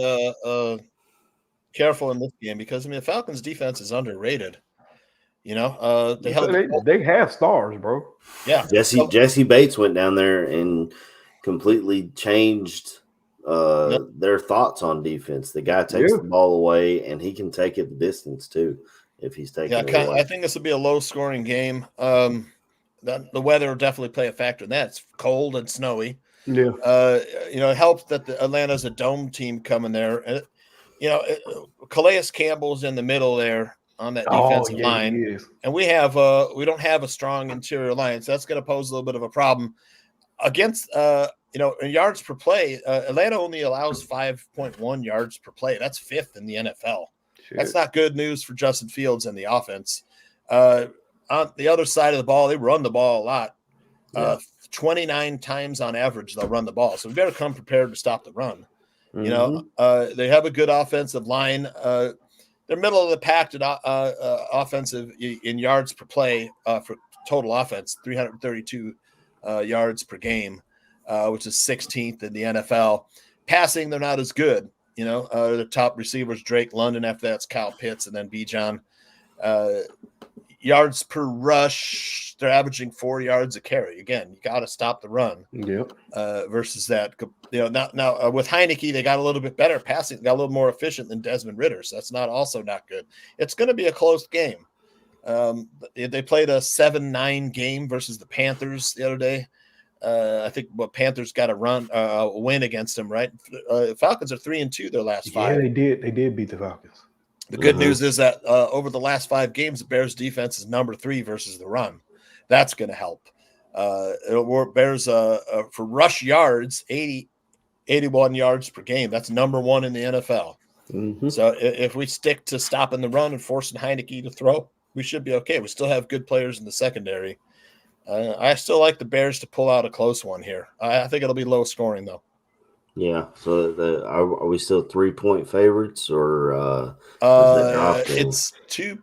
careful in this game because the Falcons' defense is underrated. You know, they have stars, bro. Yeah, Jesse Bates went down there and completely changed their thoughts on defense. The guy takes the ball away, and he can take it the distance too if he's taking it away. I think this will be a low-scoring game. The weather will definitely play a factor in that. It's cold and snowy. Yeah. It helps that Atlanta's a dome team coming there. Calais Campbell's in the middle there on that defensive line, and we don't have a strong interior line, so that's going to pose a little bit of a problem against. In yards per play, Atlanta only allows 5.1 yards per play. That's fifth in the NFL. Shit. That's not good news for Justin Fields and the offense. On the other side of the ball, they run the ball a lot. 29 times on average, they'll run the ball. So we better come prepared to stop the run. Mm-hmm. They have a good offensive line. They're middle of the pack offensive in yards per play for total offense, 332 yards per game. Which is 16th in the NFL. Passing, they're not as good. The top receivers, Drake London. After that's Kyle Pitts, and then Bijan. Yards per rush, they're averaging 4 yards a carry. Again, you got to stop the run. Yep. Versus that, now with Heineke, they got a little bit better passing, got a little more efficient than Desmond Ritter. So that's also not good. It's going to be a close game. They played a 7-9 game versus the Panthers the other day. I think Panthers got a win against them, right? Falcons are 3-2 their last 5. Yeah, they did. They did beat the Falcons. The good news is that over the last 5 games, the Bears defense is number 3 versus the run. That's going to help. Bears for rush yards, 81 yards per game. That's number 1 in the NFL. Mm-hmm. So if we stick to stopping the run and forcing Heineke to throw, we should be okay. We still have good players in the secondary. I still like the Bears to pull out a close one here. I think it'll be low scoring though. Yeah. So are we still 3-point favorites or? It's 2.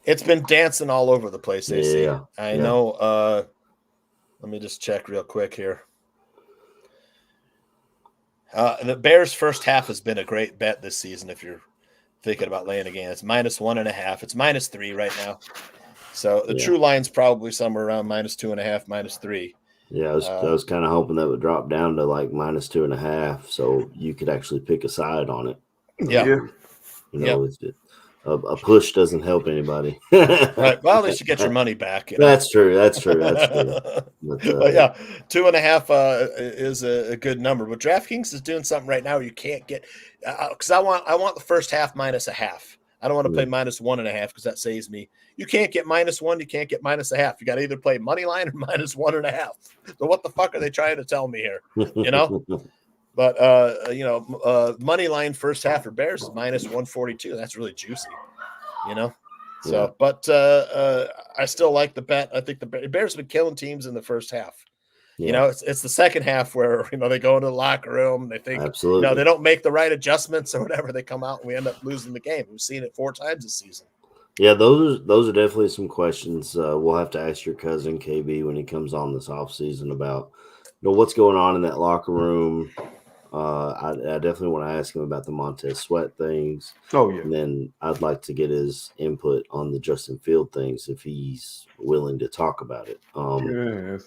It's been dancing all over the place. AC. I know. Let me just check real quick here. The Bears' first half has been a great bet this season. If you're thinking about laying a game, it's -1.5. It's -3 right now. So the true line's probably somewhere around -2.5, -3. Yeah, I was kind of hoping that would drop down to like -2.5, so you could actually pick a side on it. Yeah. A push doesn't help anybody. Right. Well, at least you get your money back. That's true. But, 2.5 is a good number. But DraftKings is doing something right now where you can't get because I want the first half -0.5. I don't want to play -1.5 because that saves me. You can't get -1. You can't get -0.5. You got to either play money line or -1.5. So what the fuck are they trying to tell me here? You know. But money line first half for Bears is -142. That's really juicy. You know. So, but I still like the bet. I think the Bears have been killing teams in the first half. Yeah. You know, it's the second half where, they go into the locker room. They think, absolutely, they don't make the right adjustments or whatever. They come out and we end up losing the game. We've seen it 4 times this season. Yeah, those are definitely some questions we'll have to ask your cousin KB when he comes on this offseason about what's going on in that locker room. I definitely want to ask him about the Montez Sweat things. Oh, yeah. And then I'd like to get his input on the Justin Field things if he's willing to talk about it. Yeah.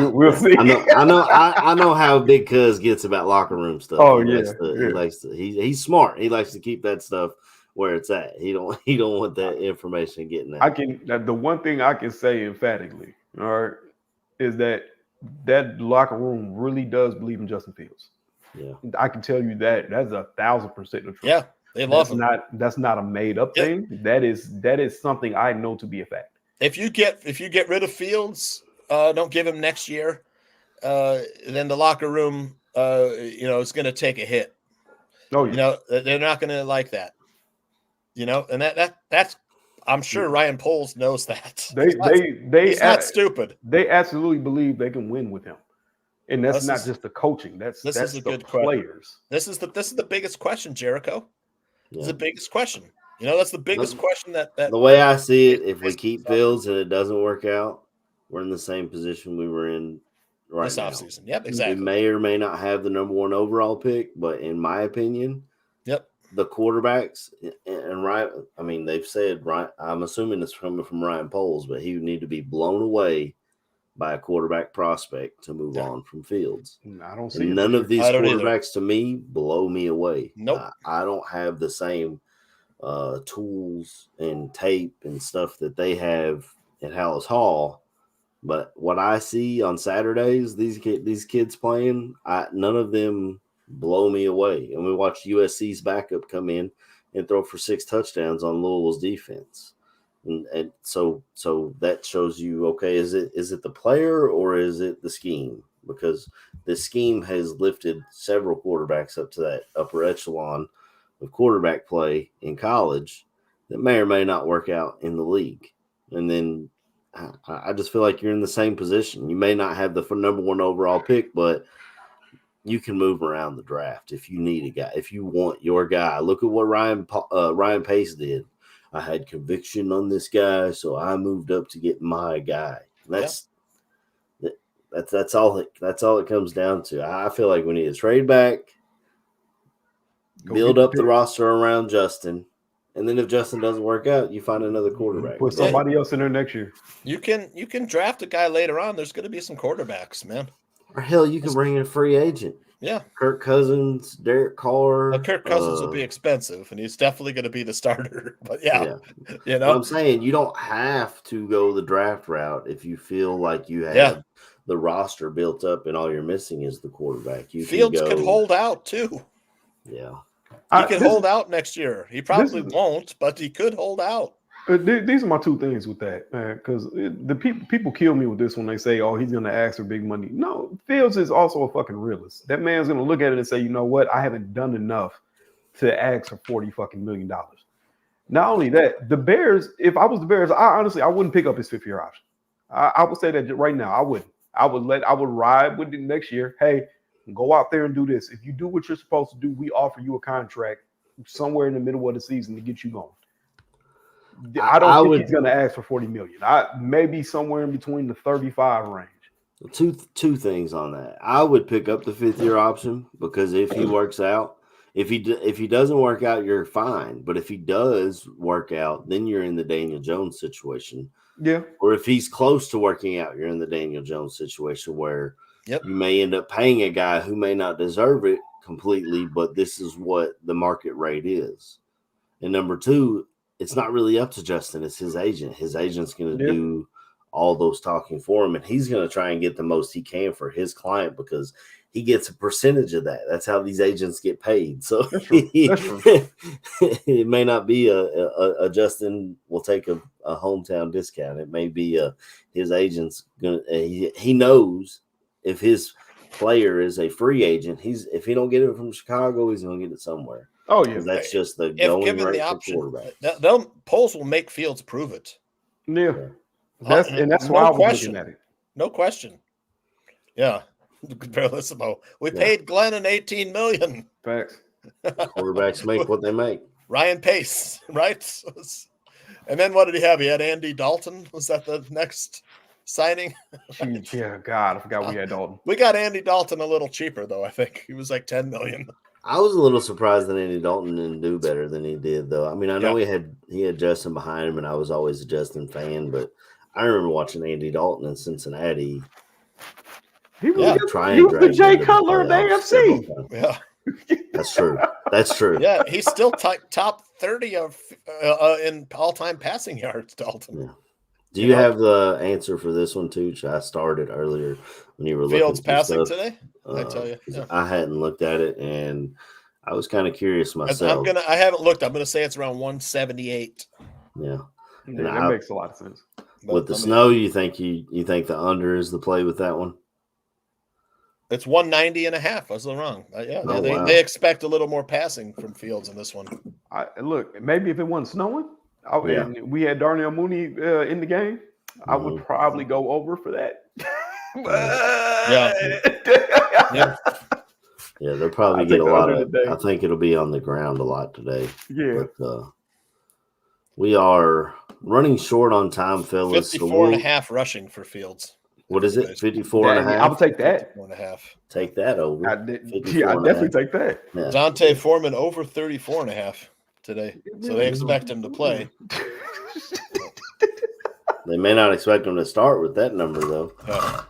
We'll see. I know how Big Cuz gets about locker room stuff. Oh, He's smart. He likes to keep that stuff where it's at. He don't want that information getting out. The one thing I can say emphatically, all right, is that locker room really does believe in Justin Fields. Yeah, I can tell you that. That's 1,000% the truth. Yeah, they love him. That's not a made up thing. That is something I know to be a fact. If you get rid of Fields, don't give him next year, then the locker room, is going to take a hit. Oh, yeah. They're not going to like that. And that's. I'm sure Ryan Poles knows that. He's not stupid. They absolutely believe they can win with him, and that's not just the coaching. That's a good players. This is the biggest question, Jericho. Yeah. This is the biggest question. That's the biggest question that the way I see it, if we keep Fields and it doesn't work out, we're in the same position we were in this offseason. Yep, exactly. We may or may not have the number 1 overall pick, but in my opinion, the quarterbacks and Ryan, I mean, they've said, right, I'm assuming it's coming from Ryan Poles, but he would need to be blown away by a quarterback prospect to move on from Fields. I don't see none of these quarterbacks to me blow me away. Nope. I don't have the same tools and tape and stuff that they have at Hallis Hall. But what I see on Saturdays, these kids playing, none of them blow me away. And we watched USC's backup come in and throw for 6 touchdowns on Louisville's defense. And so that shows you, okay, is it the player or is it the scheme? Because the scheme has lifted several quarterbacks up to that upper echelon of quarterback play in college that may or may not work out in the league. And then I just feel like you're in the same position. You may not have the number 1 overall pick, but you can move around the draft if you need a guy. If you want your guy, look at what Ryan Pace did. I had conviction on this guy, so I moved up to get my guy. That's all it comes down to. I feel like we need to trade back, build up the roster around Justin, and then if Justin doesn't work out, you find another quarterback. Put somebody else in there next year. You can draft a guy later on. There's going to be some quarterbacks, man. Or hell, you can bring in a free agent. Yeah. Kirk Cousins, Derek Carr. Kirk Cousins will be expensive, and he's definitely going to be the starter. But yeah. But I'm saying you don't have to go the draft route if you feel like you have the roster built up and all you're missing is the quarterback. Fields could hold out too. Yeah. He could hold out next year. He probably won't, but he could hold out. These are my 2 things with that, man, because the people kill me with this when they say, oh, he's going to ask for big money. No, Fields is also a fucking realist. That man's going to look at it and say, you know what? I haven't done enough to ask for $40 million. Not only that, the Bears, if I was the Bears, I wouldn't pick up his 5th-year option. I would say that right now. I wouldn't. I would ride with it next year. Hey, go out there and do this. If you do what you're supposed to do, we offer you a contract somewhere in the middle of the season to get you going. I don't think he's going to ask for $40 million. Maybe somewhere in between the 35 range. Two things on that. I would pick up the 5th-year option because if he works out, if he doesn't work out, you're fine. But if he does work out, then you're in the Daniel Jones situation. Yeah. Or if he's close to working out, you're in the Daniel Jones situation where you may end up paying a guy who may not deserve it completely, but this is what the market rate is. And number 2, it's not really up to Justin. It's his agent. His agent's going to do all those talking for him, and he's going to try and get the most he can for his client because he gets a percentage of that. That's how these agents get paid. So That's true. That's true. it may not be a Justin will take a hometown discount. It may be his agent's gonna. He knows if his player is a free agent, if he don't get it from Chicago, he's gonna get it somewhere. Oh yeah, That's just the If going given rate the for option, quarterbacks. polls will make Fields prove it. yeah. That's No why I was question. looking at it. No question. Yeah. Bellissimo. We Yeah. paid Glennon $18 million. Facts. Quarterbacks make what they make. Ryan Pace, right? And then what did he have? He had Andy Dalton. Was that the next signing? Yeah, God, I forgot we had Dalton. We got Andy Dalton a little cheaper though. I think he was like $10 million. I was a little surprised that Andy Dalton didn't do better than he did, though. I mean, I know he had Justin behind him, and I was always a Justin fan, but I remember watching Andy Dalton in Cincinnati. He was Trying he was the Jay into the Cutler of the playoffs AFC. Yeah. That's true. That's true. Yeah, he's still top 30 of in all-time passing yards, Dalton. Yeah. Do you have the answer for this one too? I started earlier when you were Fields looking passing stuff. today? I tell you. Yeah. I hadn't looked at it, and I was kind of curious myself. I haven't looked. I'm gonna say it's around 178. Yeah. Yeah, that makes a lot of sense. With the snow, you think the under is the play with that one? It's 190.5. I was wrong. They expect a little more passing from Fields in this one. Look, maybe if it wasn't snowing, and we had Darnell Mooney in the game, I would probably go over for that. Yeah, they'll probably get a lot of. I think it'll be on the ground a lot today. Yeah, but, we are running short on time, fellas. 54.5 rushing for Fields. What is it? 54.5. I would take that. 54.5. Take that over. I definitely take that. Yeah. Dante Foreman over 34.5 today, so they expect him to play. They may not expect him to start with that number though. Yeah.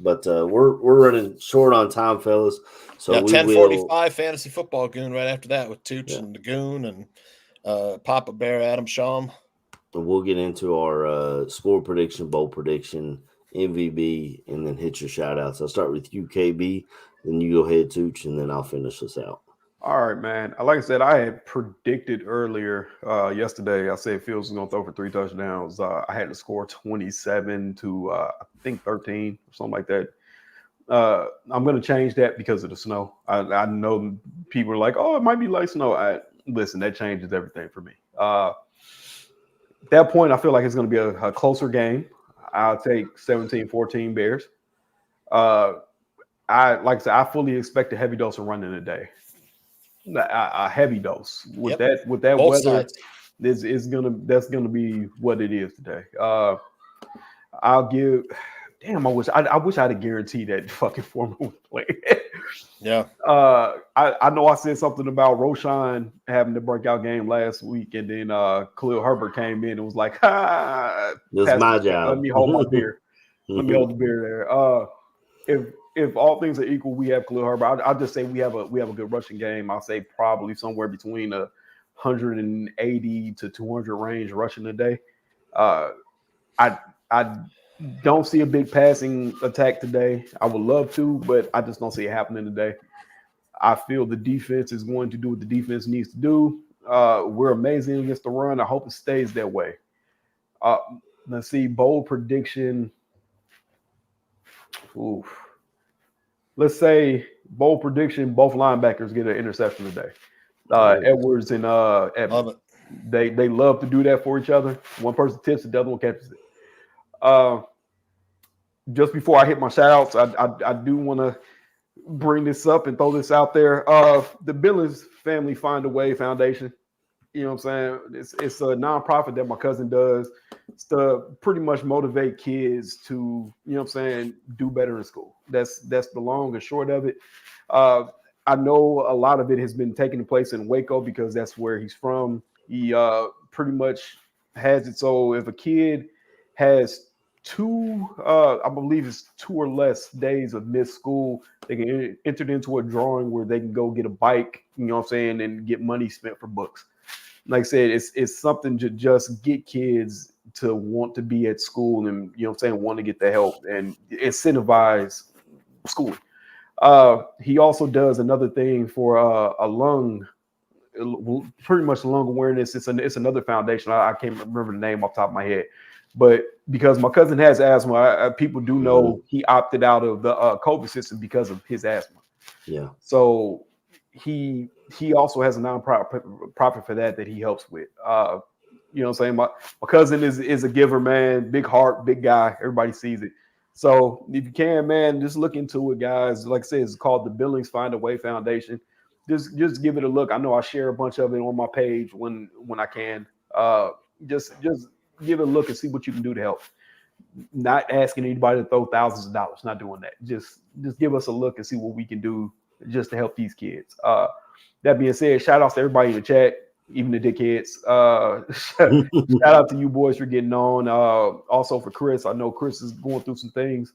But we're running short on time, fellas. So 10:45 fantasy football goon right after that with Tooch and the Goon and Papa Bear Adam Schaum. We'll get into our score prediction, bowl prediction, MVB, and then hit your shout outs. I'll start with you, KB, then you go ahead, Tooch, and then I'll finish this out. All right, man. Like I said, I had predicted earlier yesterday. I said Fields was going to throw for 3 touchdowns. I had to score 27 to, I think, 13 or something like that. I'm going to change that because of the snow. I know people are like, oh, it might be light snow. Listen, that changes everything for me. At that point, I feel like it's going to be a closer game. I'll take 17-14 Bears. Like I said, I fully expect a heavy dose of running today. A heavy dose with that Both weather. Sides. That's gonna be what it is today. I'll give. Damn, I wish I'd have guaranteed that fucking Foreman would play. Yeah. I know I said something about Roshan having the breakout game last week, and then Khalil Herbert came in and was like, "This is my job. Let me hold my beer. Let me hold the beer there." If all things are equal, we have Khalil Herbert. I'll just say we have a good rushing game. I'll say probably somewhere between 180 to 200 range rushing a day. I don't see a big passing attack today. I would love to, but I just don't see it happening today. I feel the defense is going to do what the defense needs to do. We're amazing against the run. I hope it stays that way. Let's see, bold prediction. Oof. Let's say bold prediction, both linebackers get an interception today. Edwards and Evans. Love it. They love to do that for each other. One person tips it, the other one catches it. Just before I hit my shout outs, I do want to bring this up and throw this out there. The Billings Family Find a Way Foundation. You know what I'm saying? It's a nonprofit that my cousin does. It's to pretty much motivate kids to, you know what I'm saying, do better in school. That's the long and short of it. I know a lot of it has been taking place in Waco because that's where he's from. He pretty much has it so if a kid has I believe it's 2 or less days of missed school, they can enter into a drawing where they can go get a bike, you know what I'm saying, and get money spent for books. Like I said, it's something to just get kids to want to be at school and, you know what I'm saying, want to get the help and incentivize schooling. He also does another thing for a lung, pretty much lung awareness. It's another foundation. I can't remember the name off the top of my head, but because my cousin has asthma, people do know he opted out of the COVID system because of his asthma. Yeah. So he also has a nonprofit for that he helps with. You know what I'm saying? My cousin is a giver, man. Big heart, big guy. Everybody sees it. So if you can, man, just look into it, guys. Like I said, it's called the Billings Find a Way Foundation. Just give it a look. I know I share a bunch of it on my page when I can. Just give it a look and see what you can do to help. Not asking anybody to throw thousands of dollars. Not doing that. Just give us a look and see what we can do just to help these kids. That being said, shout outs to everybody in the chat, even the dickheads. Shout out to you boys for getting on. Also for Chris. I know Chris is going through some things.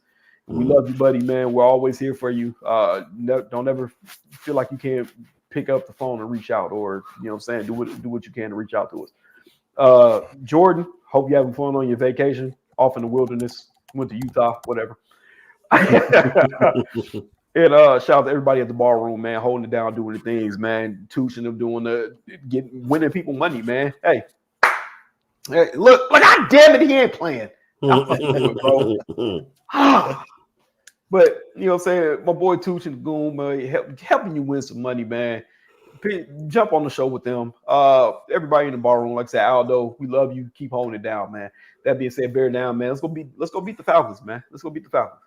We love you, buddy, man. We're always here for you. Don't ever feel like you can't pick up the phone and reach out, or you know what I'm saying, do what you can to reach out to us. Jordan, hope you're having fun on your vacation, off in the wilderness. Went to Utah, whatever. And shout out to everybody at the ballroom, man, holding it down, doing the things, man. Tuchin them doing winning people money, man. Hey, look, God damn it, he ain't playing. Bro. But you know what I'm saying, my boy Tuchin the Goon, helping you win some money, man. Jump on the show with them. Everybody in the ballroom, like I said, Aldo, we love you. Keep holding it down, man. That being said, bear down, man. Let's go beat the Falcons, man. Let's go beat the Falcons.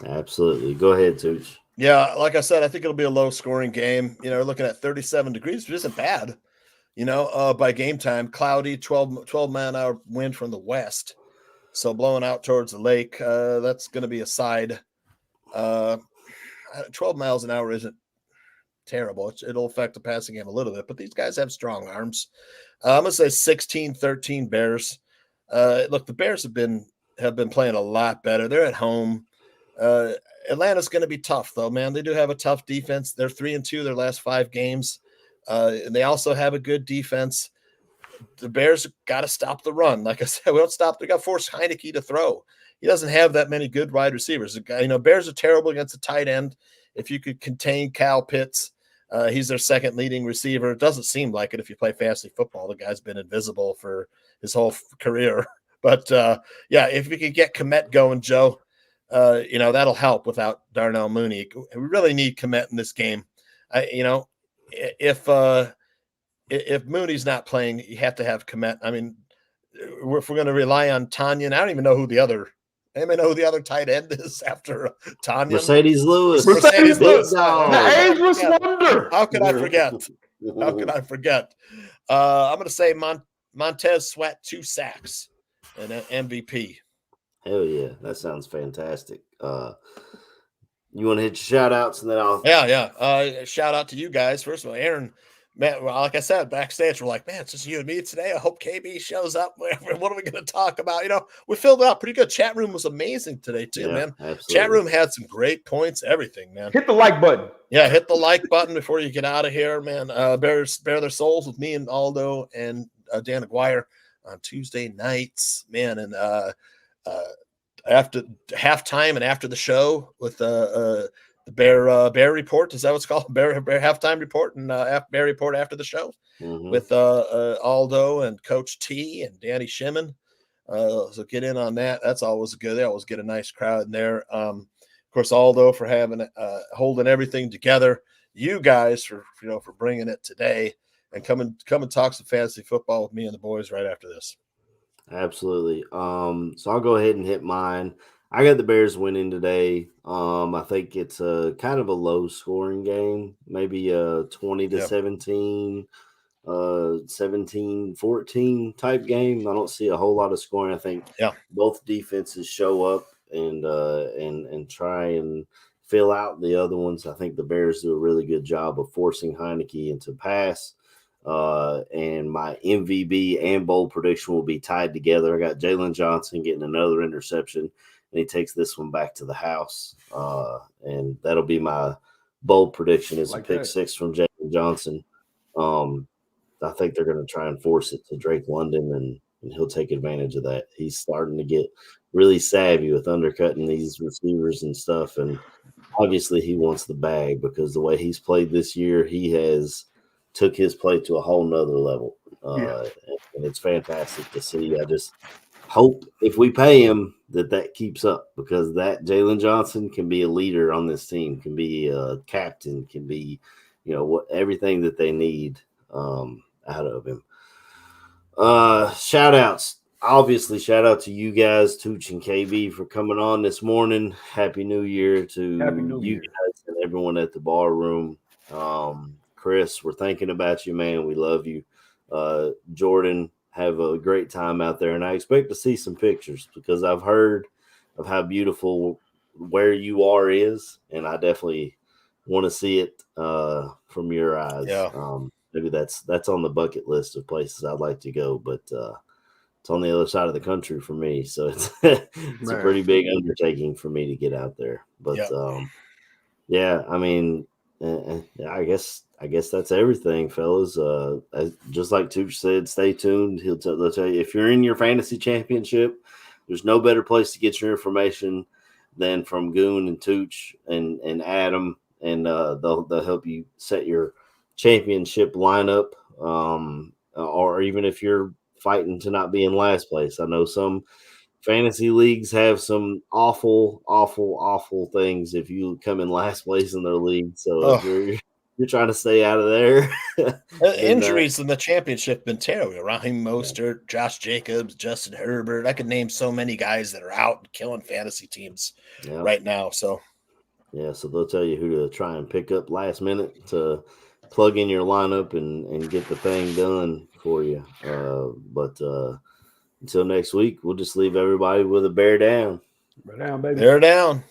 Absolutely. Go ahead, Tooch. Yeah, like I said, I think it'll be a low-scoring game. You know, we're looking at 37 degrees, which isn't bad. You know, by game time, cloudy, 12-mile-an-hour wind from the west. So blowing out towards the lake, that's going to be a side. 12 miles an hour isn't terrible. It'll affect the passing game a little bit, but these guys have strong arms. I'm going to say 16-13 Bears. Look, the Bears have been playing a lot better. They're at home. Atlanta's going to be tough, though, man. They do have a tough defense. They're 3-2 their last 5 games. And they also have a good defense. The Bears got to stop the run. Like I said, we don't stop. They got to force Heineke to throw. He doesn't have that many good wide receivers. You know, Bears are terrible against the tight end. If you could contain Kyle Pitts, he's their second leading receiver. It doesn't seem like it if you play fantasy football. The guy's been invisible for his whole career. But, yeah, if we could get Kmet going, Joe, you know, that'll help without Darnell Mooney. We really need Kmet in this game. You know, if Mooney's not playing, you have to have Kmet. I mean, if we're going to rely on Tanyan, I don't even know who the other tight end is after Tanyan. Mercedes Lewis. Mercedes Lewis. The ageless wonder. How could I forget? How could I forget? I'm going to say Montez Sweat 2 sacks and an MVP. Hell yeah, that sounds fantastic. You want to hit your shout outs and then I'll Shout out to you guys. First of all, Aaron, man, well, like I said, backstage, we're like, man, it's just you and me today. I hope KB shows up. What are we going to talk about? You know, we filled it out pretty good. Chat room was amazing today, too, man. Absolutely. Chat room had some great points, everything, man. Hit the like button. Yeah, hit the like button before you get out of here, man. Bear their souls with me and Aldo and Dan Aguirre on Tuesday nights, man. And after halftime and after the show with the Bear report, is that what it's called? Bear halftime report and Bear report after the show with Aldo and Coach T and Danny Shimon. So get in on that. That's always good. They always get a nice crowd in there. Of course, Aldo for having holding everything together. You guys for bringing it today and come and talk some fantasy football with me and the boys right after this. Absolutely. So I'll go ahead and hit mine. I got the Bears winning today. I think it's a kind of a low scoring game, maybe a 20-17, 17-14 type game. I don't see a whole lot of scoring. I think both defenses show up and try and fill out the other ones. I think the Bears do a really good job of forcing Heineke into pass. And my MVB and bold prediction will be tied together. I got Jalen Johnson getting another interception, and he takes this one back to the house. And that'll be my bold prediction is a pick six from Jalen Johnson. I think they're going to try and force it to Drake London, and he'll take advantage of that. He's starting to get really savvy with undercutting these receivers and stuff. And obviously he wants the bag because the way he's played this year, he has took his play to a whole nother level. And it's fantastic to see. I just hope if we pay him that keeps up, because that Jalen Johnson can be a leader on this team, can be a captain, can be, everything that they need out of him. Shout outs. Obviously, shout out to you guys, Tooch and KB, for coming on this morning. Happy New Year to you guys and everyone at the bar room. Chris, we're thinking about you, man. We love you. Jordan, have a great time out there. And I expect to see some pictures because I've heard of how beautiful where you are is. And I definitely want to see it from your eyes. Yeah. Maybe that's on the bucket list of places I'd like to go, but it's on the other side of the country for me. So it's it's a pretty big undertaking for me to get out there. But yeah, I mean, I guess that's everything, fellas. Just like Tooch said, stay tuned. They'll tell you if you're in your fantasy championship, there's no better place to get your information than from Goon and Tooch and Adam, and they'll help you set your championship lineup. Or even if you're fighting to not be in last place, I know some fantasy leagues have some awful things if you come in last place in their league. So if you're trying to stay out of there. Injuries in the championship have been terrible. Raheem Mostert, Josh Jacobs, Justin Herbert. I could name so many guys that are out killing fantasy teams right now. So so they'll tell you who to try and pick up last minute to plug in your lineup and get the thing done for you. But until next week, we'll just leave everybody with a bear down. Bear down, baby. Bear down.